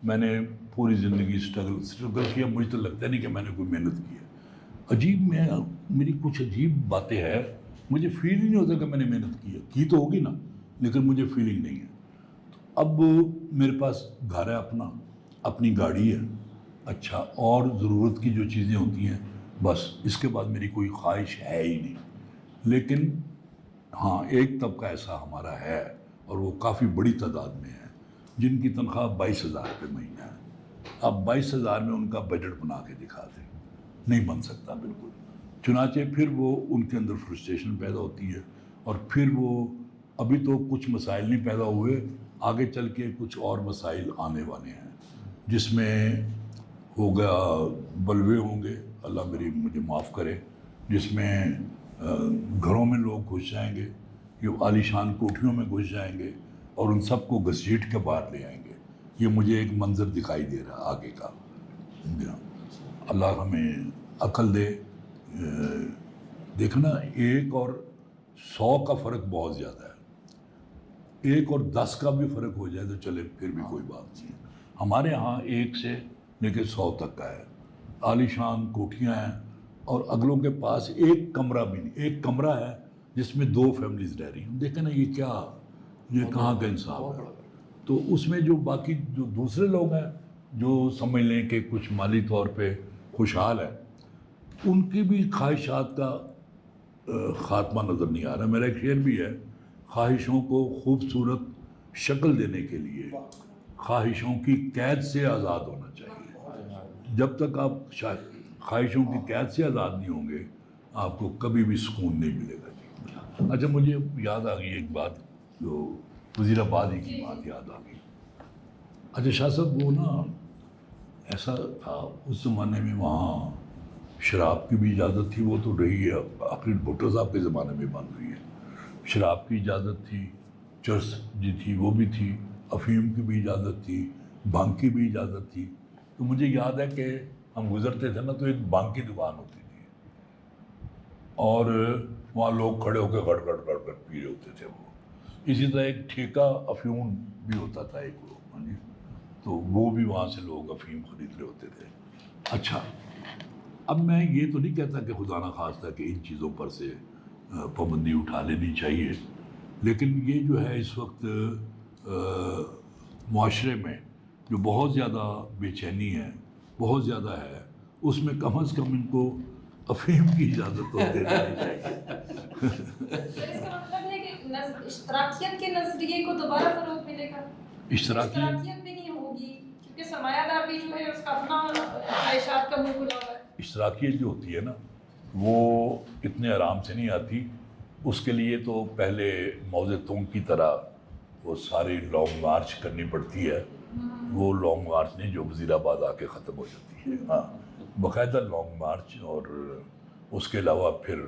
میں نے پوری زندگی اسٹرگل کیا, مجھے تو لگتا نہیں کہ میں نے کوئی محنت کی ہے. عجیب میری کچھ عجیب باتیں ہیں, مجھے فیل ہی نہیں ہوتا کہ میں نے محنت کی ہے. کی تو ہوگی نا, لیکن مجھے فیلنگ نہیں ہے. اب میرے پاس گھر ہے اپنا, اپنی گاڑی ہے, اچھا, اور ضرورت کی جو چیزیں ہوتی ہیں بس, اس کے بعد میری کوئی خواہش ہے ہی نہیں. لیکن ہاں ایک طبقہ ایسا ہمارا ہے, اور وہ کافی بڑی تعداد میں ہے, جن کی تنخواہ 22,000 روپے مہینہ ہے. اب 22,000 میں ان کا بجٹ بنا کے دکھا دیں, نہیں بن سکتا بالکل. چنانچہ پھر وہ ان کے اندر فرسٹریشن پیدا ہوتی ہے, اور پھر وہ ابھی تو کچھ مسائل نہیں پیدا ہوئے, آگے چل کے کچھ اور مسائل آنے والے ہیں جس میں ہوگا بلوے ہوں گے، اللہ مجھے معاف کرے، جس میں گھروں میں لوگ گھس جائیں گے، یہ عالیشان کوٹھیوں میں گھس جائیں گے اور ان سب کو گھسیٹ کے باہر لے آئیں گے. یہ مجھے ایک منظر دکھائی دے رہا ہے آگے کا. اللہ ہمیں عقل دے. دیکھنا 1 اور 100 کا فرق بہت زیادہ ہے. 1 اور 10 کا بھی فرق ہو جائے تو چلے پھر بھی کوئی بات نہیں. ہمارے ہاں 1 سے لے کے 100 تک کا ہے. عالیشان کوٹھیاں ہیں اور اگلوں کے پاس ایک کمرہ بھی نہیں. ایک کمرہ ہے جس میں 2 فیملیز رہ رہی ہیں. دیکھیں نا یہ کیا، یہ کہاں کا انصاف ہے. تو اس میں جو باقی جو دوسرے لوگ ہیں جو سمجھ لیں کہ کچھ مالی طور پہ خوشحال ہے، ان کی بھی خواہشات کا خاتمہ نظر نہیں آ رہا. میرا ایک شعر بھی ہے، خواہشوں کو خوبصورت شکل دینے کے لیے خواہشوں کی قید سے آزاد ہونا چاہیے. جب تک آپ خواہشوں کی قید سے آزاد نہیں ہوں گے آپ کو کبھی بھی سکون نہیں ملے گا. اچھا مجھے یاد آ گئی ایک بات، جو وزیر آباد ہی کی بات یاد آ گئی. اچھا شاہ صاحب وہ نا ایسا تھا اس زمانے میں وہاں شراب کی بھی اجازت تھی، وہ تو رہی ہے آخری بھٹو صاحب کے زمانے میں بند ہوئی ہے. شراب کی اجازت تھی، چرس جی تھی وہ بھی تھی، افیم کی بھی اجازت تھی، بھنگ کی بھی اجازت تھی. تو مجھے یاد ہے کہ ہم گزرتے تھے نا تو ایک بھنگ کی دکان ہوتی تھی اور وہاں لوگ کھڑے ہو کے گڑ گڑ گڑ گڑ پی رہے ہوتے تھے. وہ اسی طرح ایک ٹھیکہ افیون بھی ہوتا تھا ایک وہ، تو وہ بھی وہاں سے لوگ افیم خرید رہے ہوتے تھے. اچھا اب میں یہ تو نہیں کہتا کہ خدا نخواستہ کہ ان چیزوں پر سے پابندی اٹھا لینی چاہیے، لیکن یہ جو ہے اس وقت معاشرے میں جو بہت زیادہ بے چینی ہے، بہت زیادہ ہے، اس میں کم از کم ان کو افیم کی اجازت تو دے دینی چاہیے. اس کا مطلب ہے کہ اشتراکیت کے نظریے کو دوبارہ فروغ ملے گا. اشتراکیت بھی نہیں ہوگی کیونکہ سرمایہ دار بھی جو ہے اس کا اپنا خواہشات کا منہ کھلا ہوا ہے. اشتراکیت جو ہوتی ہے نا وہ اتنے آرام سے نہیں آتی. اس کے لیے تو پہلے موزے تونگ کی طرح وہ ساری لانگ مارچ کرنی پڑتی ہے. وہ لانگ مارچ نہیں جو وزیر آباد آ کے ختم ہو جاتی ہے. ہاں باقاعدہ لانگ مارچ، اور اس کے علاوہ پھر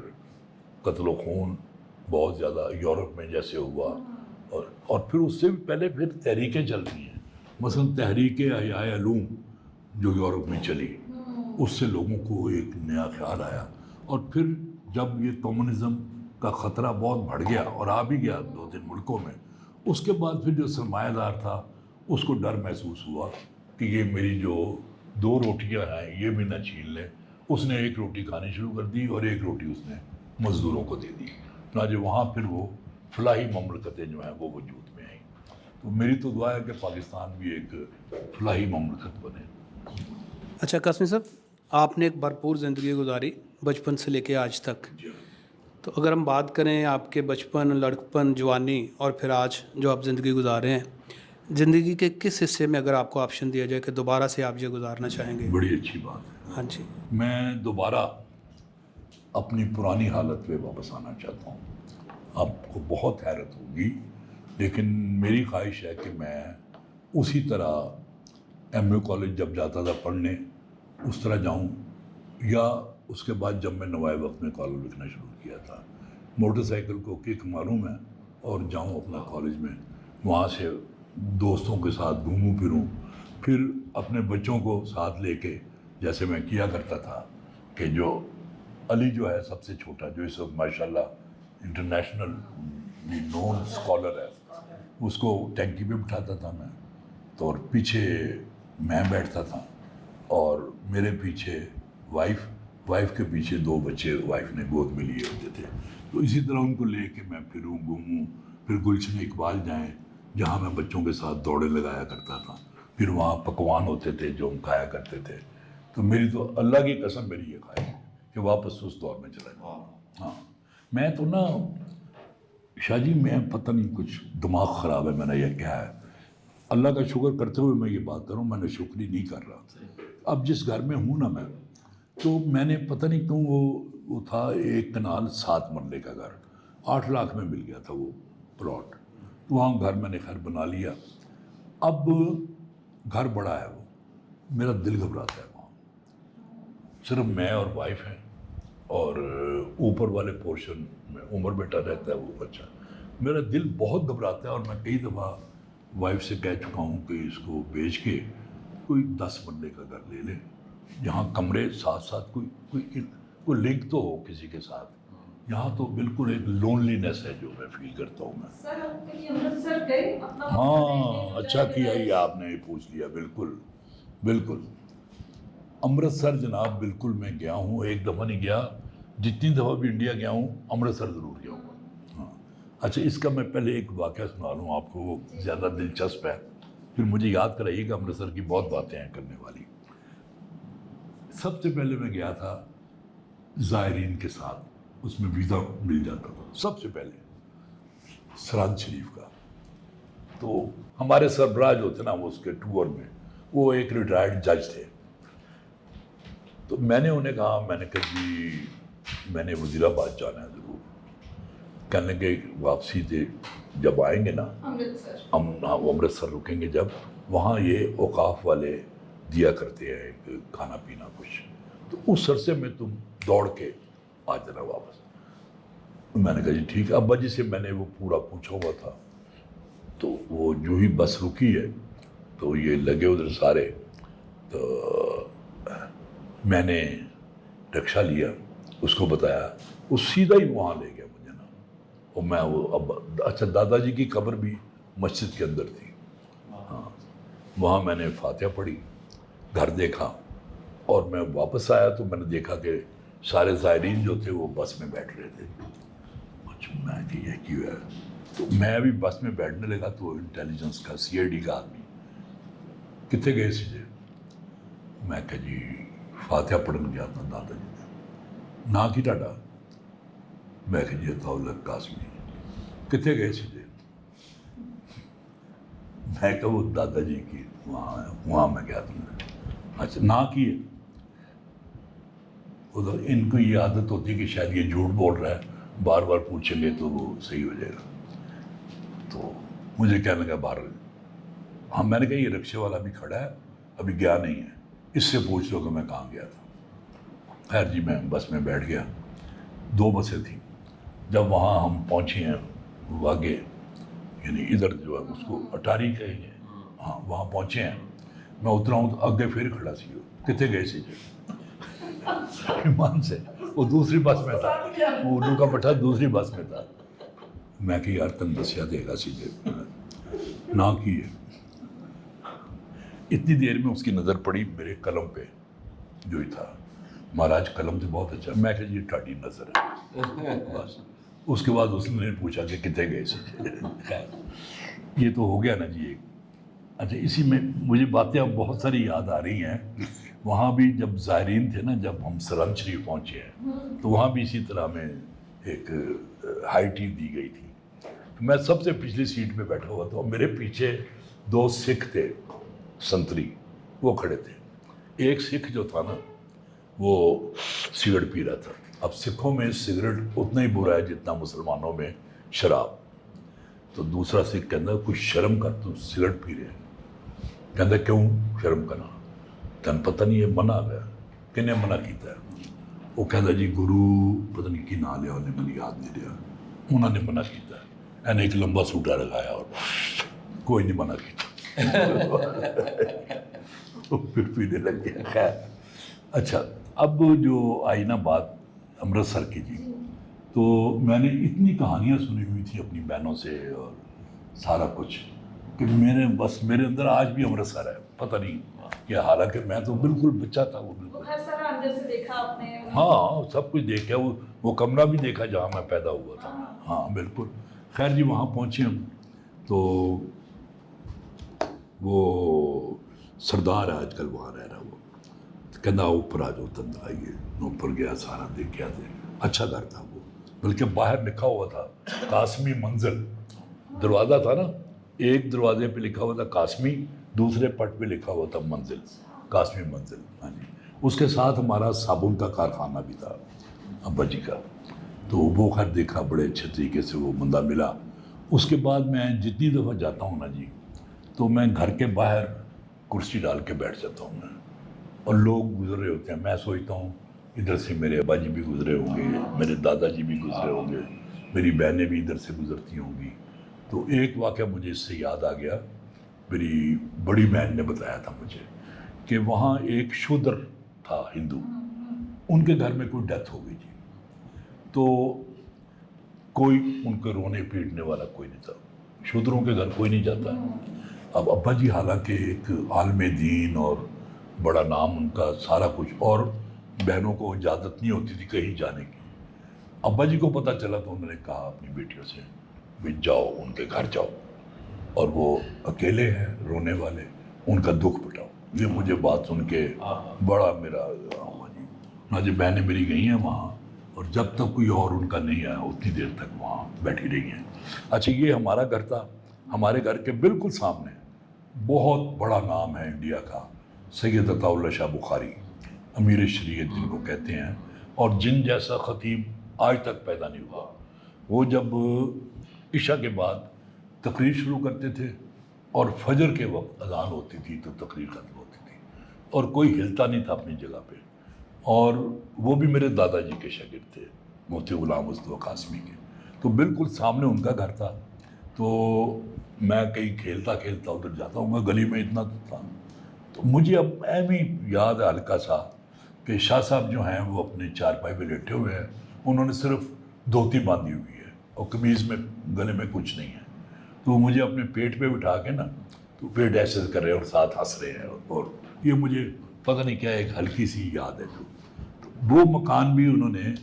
قتل و خون بہت زیادہ یورپ میں جیسے ہوا، اور پھر اس سے بھی پہلے پھر تحریکیں چل رہی ہیں. مثلا تحریک احیاء علوم جو یورپ میں چلی، اس سے لوگوں کو ایک نیا خیال آیا. اور پھر جب یہ کمیونزم کا خطرہ بہت بڑھ گیا اور آ بھی گیا 2-3 ملکوں میں، اس کے بعد پھر جو سرمایہ دار تھا اس کو ڈر محسوس ہوا کہ یہ میری جو 2 روٹیاں ہیں یہ بھی نہ چھین لیں. اس نے 1 روٹی کھانی شروع کر دی اور 1 روٹی اس نے مزدوروں کو دے دی. چنانچہ وہاں پھر وہ فلاحی مملکتیں جو ہیں وہ وجود میں آئیں. تو میری تو دعا ہے کہ پاکستان بھی ایک فلاحی مملکت بنے. اچھا قاسمی صاحب، آپ نے ایک بھرپور زندگی گزاری بچپن سے لے کے آج تک. تو اگر ہم بات کریں آپ کے بچپن، لڑکپن، جوانی اور پھر آج جو آپ زندگی گزار رہے ہیں، زندگی کے کس حصے میں اگر آپ کو آپشن دیا جائے کہ دوبارہ سے آپ یہ گزارنا چاہیں گے؟ بڑی اچھی بات ہے. ہاں جی. میں دوبارہ اپنی پرانی حالت پہ واپس آنا چاہتا ہوں. آپ کو بہت حیرت ہوگی لیکن میری خواہش ہے کہ میں اسی طرح ایم اے کالج جب جاتا تھا پڑھنے اس طرح جاؤں، یا اس کے بعد جب میں نوائے وقت میں کالج لکھنا شروع کیا تھا، موٹر سائیکل کو کک ماروں میں اور جاؤں اپنا کالج میں، وہاں سے دوستوں کے ساتھ گھوموں پھروں، پھر اپنے بچوں کو ساتھ لے کے جیسے میں کیا کرتا تھا کہ جو علی جو ہے سب سے چھوٹا، جو اس وقت ماشاءاللہ انٹرنیشنل نون اسکالر ہے، اس کو ٹینکی پہ بٹھاتا تھا میں، تو اور پیچھے میں بیٹھتا تھا اور میرے پیچھے وائف کے پیچھے 2 بچے وائف نے گود میں لیے ہوتے تھے. تو اسی طرح ان کو لے کے میں پھروں گھوموں. پھر گلشن اقبال جائیں جہاں میں بچوں کے ساتھ دوڑے لگایا کرتا تھا، پھر وہاں پکوان ہوتے تھے جو ہم کھایا کرتے تھے. تو میری تو اللہ کی قسم میری یہ خواہش ہے کہ واپس اس دور میں چلا جاؤں. ہاں میں تو نا شاہ جی میں پتہ نہیں کچھ دماغ خراب ہے میں نے یہ کیا ہے. اللہ کا شکر کرتے ہوئے میں یہ بات کروں، میں نے شکری نہیں کر رہا. اب جس گھر میں ہوں نا میں، تو میں نے پتہ نہیں کیوں وہ تھا 1 کنال 7 مرلے کا گھر، 8 لاکھ میں مل گیا تھا وہ پلاٹ. تو وہاں گھر میں نے خیر بنا لیا. اب گھر بڑا ہے وہ, میرا دل گھبراتا ہے وہاں. صرف میں اور وائف ہیں, اور اوپر والے پورشن میں عمر بیٹا رہتا ہے, وہ بچہ. میرا دل بہت گھبراتا ہے, اور میں کئی دفعہ وائف سے کہہ چکا ہوں کہ اس کو بیچ کے کوئی 10 بندے کا گھر لے لے, جہاں کمرے ساتھ ساتھ کوئی لنک تو ہو کسی کے ساتھ. یہاں تو بالکل ایک لونلینس ہے جو میں فیل کرتا ہوں میں. سر آپ کبھی امرتسر گئے؟ ہاں, اچھا کیا یہ آپ نے پوچھ لیا. بالکل بالکل امرتسر جناب بالکل میں گیا ہوں. ایک دفعہ نہیں گیا, جتنی دفعہ بھی انڈیا گیا ہوں امرتسر ضرور گیا ہوں. ہاں اچھا, اس کا میں پہلے ایک واقعہ سنا لوں آپ کو, وہ زیادہ دلچسپ ہے, پھر مجھے یاد کرائیے کہ امرتسر کی بہت باتیں ہیں کرنے والی. سب سے پہلے میں گیا تھا زائرین کے ساتھ, اس میں ویزا مل جاتا تھا سب سے پہلے, سرحد شریف کا. تو ہمارے سربراہ جو تھے نا وہ اس کے ٹور میں, وہ ایک ریٹائرڈ جج تھے. تو میں نے انہیں کہا, میں نے کہا جی میں نے وزیر آباد جانا ہے ضرور. کہنے کے واپسی تھے جب آئیں گے نا ہم امرتسر رکیں گے, جب وہاں یہ اوقاف والے دیا کرتے ہیں ایک کھانا پینا کچھ, تو اس عرصے میں تم دوڑ کے آ جانا واپس. میں نے کہا جی ٹھیک ہے. ابا جی سے میں نے وہ پورا پوچھا ہوا تھا. تو وہ جو ہی بس رکی ہے تو یہ لگے ادھر سارے, تو میں نے رکشہ لیا, اس کو بتایا, وہ سیدھا ہی وہاں لے گیا مجھے نا. اور میں وہ اب اچھا دادا جی کی قبر بھی مسجد کے اندر تھی. ہاں, وہاں میں نے فاتحہ پڑھی, گھر دیکھا, اور میں واپس آیا تو میں نے دیکھا کہ سارے زائرین جو تھے وہ بس میں بیٹھ رہے تھے. اچھا میں کہ یہ کیوں ہے, تو میں بھی بس میں بیٹھنے لگا تو انٹیلیجنس کا CID کا آدمی, کتنے گئے سیدھے. میں کہ جی فاتحہ پڑھن گیا تھا دادا جی نے. نا کی ٹاڈا. میں کہ جی عطاءاللہ قاسمی. کتنے گئے سیدھے. میں کہ وہ دادا جی کی وہاں میں گیا تھا. اچھا نا کی ہے. ادھر ان کو یہ عادت ہوتی ہے کہ شاید یہ جھوٹ بول رہا ہے, بار بار پوچھیں گے تو وہ صحیح ہو جائے گا. تو مجھے کہنے لگا باہر. ہاں میں نے کہا یہ رکشے والا بھی کھڑا ہے, ابھی گیا نہیں ہے, اس سے پوچھ لو کہ میں کہاں گیا تھا. خیر جی میں بس میں بیٹھ گیا. 2 بسیں تھیں. جب وہاں ہم پہنچے ہیں واگے, یعنی ادھر جو ہے اس کو اٹاری کہیں گے, ہاں وہاں پہنچے ہیں. میں اترا ہوں تو اگے پھر کھڑا سی. کتنے گئے سی جو ایمان سے, وہ دوسری بس میں تھا, وہ اردو کا پٹھا دوسری بس میں تھا. میں کہ یار تن دسیا دے گا سیدھے نہ کی ہے. اتنی دیر میں اس کی نظر پڑی میرے قلم پہ جو ہی تھا. مہاراج قلم سے بہت اچھا. میں کہ یہ ٹاٹی نظر ہے بس. اس کے بعد اس نے پوچھا کہ کتنے گئے سیدھے. خیر یہ تو ہو گیا نا جی ایک. اچھا اسی میں مجھے باتیں اب بہت ساری یاد آ رہی ہیں. وہاں بھی جب زائرین تھے نا, جب ہم سرحد شریف پہنچے ہیں تو وہاں بھی اسی طرح میں ایک ہائی ٹی دی گئی تھی. میں سب سے پچھلی سیٹ پہ بیٹھا ہوا تھا, اور میرے پیچھے 2 سکھ تھے سنتری, وہ کھڑے تھے. ایک سکھ جو تھا نا وہ سگریٹ پی رہا تھا. اب سکھوں میں سگریٹ اتنا ہی برا ہے جتنا مسلمانوں میں شراب. تو دوسرا سکھ کہنا کچھ شرم کر, تو سگریٹ پی رہے. کہتا کیوں شرم کرنا, تن پتہ نہیں ہے منع ہے. کنے منع کیتا ہے. وہ کہتا جی گرو پتہ نہیں کی نام لیا انہیں, مجھے یاد نہیں رہا, انہوں نے منع کیتا ہے. اینے ایک لمبا سوٹا لگایا اور کوئی نہیں منع کیتا. پھر پینے لگ گیا. خیر اچھا, اب جو آئی نا بات امرتسر کی جی, تو میں نے اتنی کہانیاں سنی ہوئی تھی اپنی بہنوں سے اور سارا کچھ, کہ میرے اندر آج بھی امرتسر ہے. پتہ نہیں کہ حالانکہ میں تو بالکل بچہ تھا. وہ بالکل ہر سارا اندر سے دیکھا آپ نے. ہاں سب کچھ دیکھا. وہ کمرہ بھی دیکھا جہاں میں پیدا ہوا تھا. ہاں بالکل. خیر جی وہاں پہنچے ہم تو وہ سردار ہے آج کل وہاں رہ رہا. وہ کہنا اوپر آ جاؤ, تند آئیے. اوپر گیا, سارا دیکھ کے آتے. اچھا گھر تھا وہ, بلکہ باہر لکھا ہوا تھا قاسمی منزل. دروازہ تھا نا, ایک دروازے پہ لکھا ہوا تھا قاسمی, دوسرے پٹ پہ لکھا ہوا تھا منزل, قاسمی منزل. ہاں جی. اس کے ساتھ ہمارا صابن کا کارخانہ بھی تھا ابا جی کا. تو وہ خیر دیکھا بڑے اچھے طریقے سے. وہ بندہ ملا, اس کے بعد میں جتنی دفعہ جاتا ہوں نا جی تو میں گھر کے باہر کرسی ڈال کے بیٹھ جاتا ہوں میں، اور لوگ گزر رہے ہوتے ہیں، میں سوچتا ہوں ادھر سے میرے ابا جی بھی گزرے ہوں گے، میرے دادا جی بھی گزرے ہوں گے، میری بہنیں بھی ادھر سے گزرتی ہوں گی. تو ایک واقعہ مجھے اس سے یاد آ گیا، میری بڑی بہن نے بتایا تھا مجھے کہ وہاں ایک شودر تھا ہندو، ان کے گھر میں کوئی ڈیتھ ہو گئی تھی، تو کوئی ان کو رونے پیٹنے والا کوئی نہیں تھا، شودروں کے گھر کوئی نہیں جاتا. اب ابا جی حالانکہ ایک عالم دین اور بڑا نام ان کا سارا کچھ، اور بہنوں کو اجازت نہیں ہوتی تھی کہیں جانے کی. ابا جی کو پتہ چلا تو انہوں نے کہا اپنی بیٹیوں سے بھی جاؤ ان کے گھر جاؤ، اور وہ اکیلے ہیں رونے والے، ان کا دکھ بٹاؤ. یہ مجھے بات سن کے بڑا میرا جی بہنیں میری گئی ہیں وہاں، اور جب تک کوئی اور ان کا نہیں آیا اتنی دیر تک وہاں بیٹھی رہی ہیں. اچھا یہ ہمارا گھر تھا، ہمارے گھر کے بالکل سامنے بہت بڑا نام ہے انڈیا کا، سید عطا اللہ شاہ بخاری، امیر شریعت جن کو کہتے ہیں، اور جن جیسا خطیب آج تک پیدا نہیں ہوا. وہ جب عشاء کے بعد تقریر شروع کرتے تھے اور فجر کے وقت اذان ہوتی تھی تو تقریر ختم ہوتی تھی، اور کوئی ہلتا نہیں تھا اپنی جگہ پہ. اور وہ بھی میرے دادا جی کے شاگرد تھے، مفتی غلام مصطفیٰ قاسمی کے. تو بالکل سامنے ان کا گھر تھا، تو میں کہیں کھیلتا کھیلتا ادھر جاتا ہوں گا، گلی میں اتنا تھا. تو مجھے اب اہم ہی یاد ہے ہلکا سا کہ شاہ صاحب جو ہیں وہ اپنے چارپائی پہ لیٹے ہوئے ہیں، انہوں نے صرف دھوتی باندھی ہوئی ہے اور قمیض میں گلے میں کچھ نہیں ہے. تو مجھے اپنے پیٹ پہ بٹھا کے نا تو پیٹ ایسے کر رہے ہیں اور ساتھ ہنس رہے ہیں، اور یہ مجھے پتہ نہیں کیا ایک ہلکی سی یاد ہے. تو وہ مکان بھی انہوں نے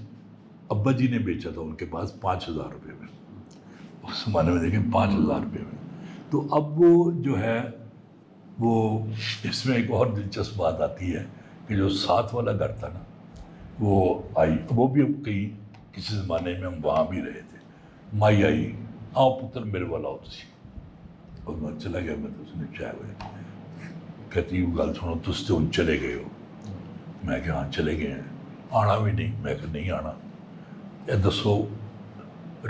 ابا جی نے بیچا تھا ان کے پاس 5,000 روپے میں، اس زمانے میں دیکھیں 5,000 روپے میں. تو اب وہ جو ہے وہ اس میں ایک اور دلچسپ بات آتی ہے کہ جو ساتھ والا گھر تھا نا وہ آئی، وہ بھی کہیں کسی زمانے میں ہم وہاں بھی رہے تھے. مائی آئی، آؤ پتر میرے والا ہو تسی، اور میں چلا گیا. میں تو اس نے چائے ہوئے کہتی وہ گل سنو تس تو ہن چلے گئے ہو. میں کہ ہاں چلے گئے ہیں، آنا بھی نہیں. میں کہ نہیں آنا. یہ دسو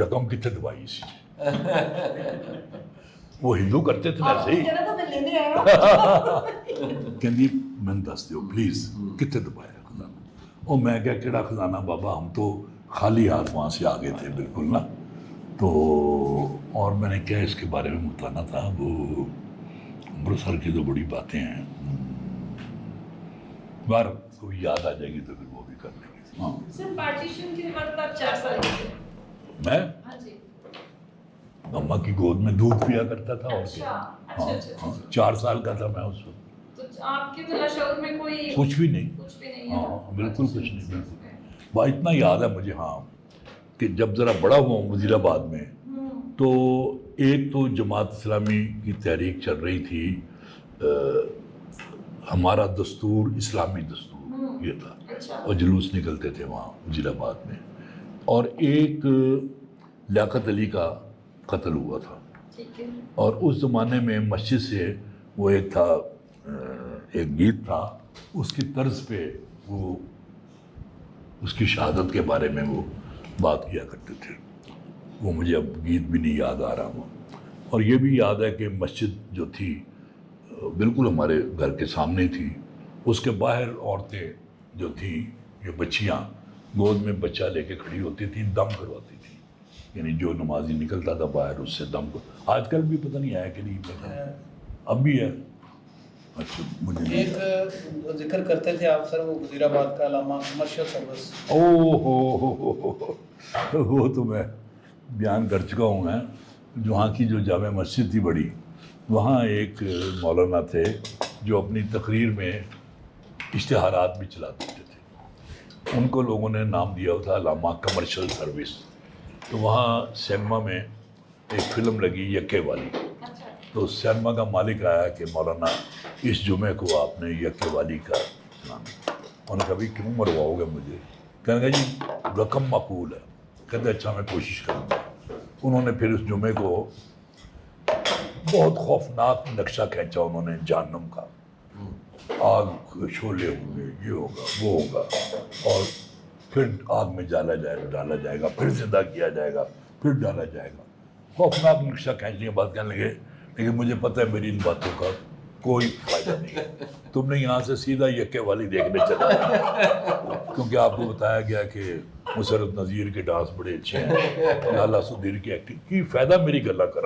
رقم کتنے دبائی سی؟ وہ ہندو کرتے تھے ویسے ہی. کہندی میں دس دیو پلیز کتنے دبایا خزانہ. اور میں کہا کیڑا خزانہ بابا، ہم تو خالی ہاتھ وہاں سے آگے تھے بالکل نا. تو اور میں نے کیا اس کے بارے میں بتانا تھا، وہ امرتسر کی تو بڑی باتیں ہیں، بار کوئی یاد آ جائے گی تو پھر وہ بھی کر لیں گے. ہاں سر پارٹیشن کے وقت آپ 4 سال کے تھے؟ میں ہاں جی. اماں کی گود میں دودھ پیا کرتا تھا، اور کیا. اچھا ہاں اچھا ہاں 4 سال کا تھا میں اس وقت. تو آپ کے تو لاشعور میں کوئی کچھ بھی نہیں. کچھ بھی نہیں ہے؟ ہاں بالکل کچھ نہیں. بالکل بات اتنا یاد ہے مجھے ہاں کہ جب ذرا بڑا ہوا ہوں وزیر آباد میں، تو ایک تو جماعت اسلامی کی تحریک چل رہی تھی، ہمارا دستور اسلامی دستور یہ تھا، اور جلوس نکلتے تھے وہاں وزیر آباد میں. اور ایک لیاقت علی کا قتل ہوا تھا، اور اس زمانے میں مسجد سے وہ ایک تھا ایک گیت تھا، اس کی طرز پہ وہ اس کی شہادت کے بارے میں وہ بات کیا کرتے تھے. وہ مجھے اب گیت بھی نہیں یاد آ رہا ہوں. اور یہ بھی یاد ہے کہ مسجد جو تھی بالکل ہمارے گھر کے سامنے تھی، اس کے باہر عورتیں جو تھیں یہ بچیاں گود میں بچہ لے کے کھڑی ہوتی تھیں، دم کرواتی تھیں. یعنی جو نمازی نکلتا تھا باہر اس سے دم کو. آج کل بھی پتہ نہیں آیا کہ نہیں پتہ، اب بھی ہے. اچھا مجھے ایک ذکر کرتے تھے آپ سر، وہ وزیر آباد کا علامہ کمرشل سروس. وہ تو میں بیان کر چکا ہوں. میں وہاں کی جو جامع مسجد تھی بڑی، وہاں ایک مولانا تھے جو اپنی تقریر میں اشتہارات بھی چلا دیتے تھے. ان کو لوگوں نے نام دیا تھا علامہ کمرشل سروس. تو وہاں سینما میں ایک فلم لگی یکے والی، تو سینما کا مالک آیا کہ مولانا اس جمعے کو آپ نے یکے والی کا نام. انہوں نے کہا بھی کیوں مرواؤ گے مجھے؟ کہنے گا جی رقم معقول ہے. کہتے اچھا میں کوشش کروں گا. انہوں نے پھر اس جمعے کو بہت خوفناک نقشہ کھینچا انہوں نے جہنم کا. آگ شعلے ہوں گے، یہ ہوگا وہ ہوگا، اور پھر آگ میں ڈالا جائے گا، پھر زندہ کیا جائے گا، پھر ڈالا جائے گا. وہ اپنا نقشہ کھینچنے کی بات کہنے لگے، لیکن مجھے پتہ ہے میری ان باتوں کا کوئی فائدہ نہیں ہے، تم نے یہاں سے سیدھا یکے والی دیکھنے چلا، کیونکہ آپ کو بتایا گیا کہ مسرت نذیر کے ڈانس بڑے اچھے ہیں، لالہ سدیر کی ایکٹنگ کی فائدہ میری گلا کر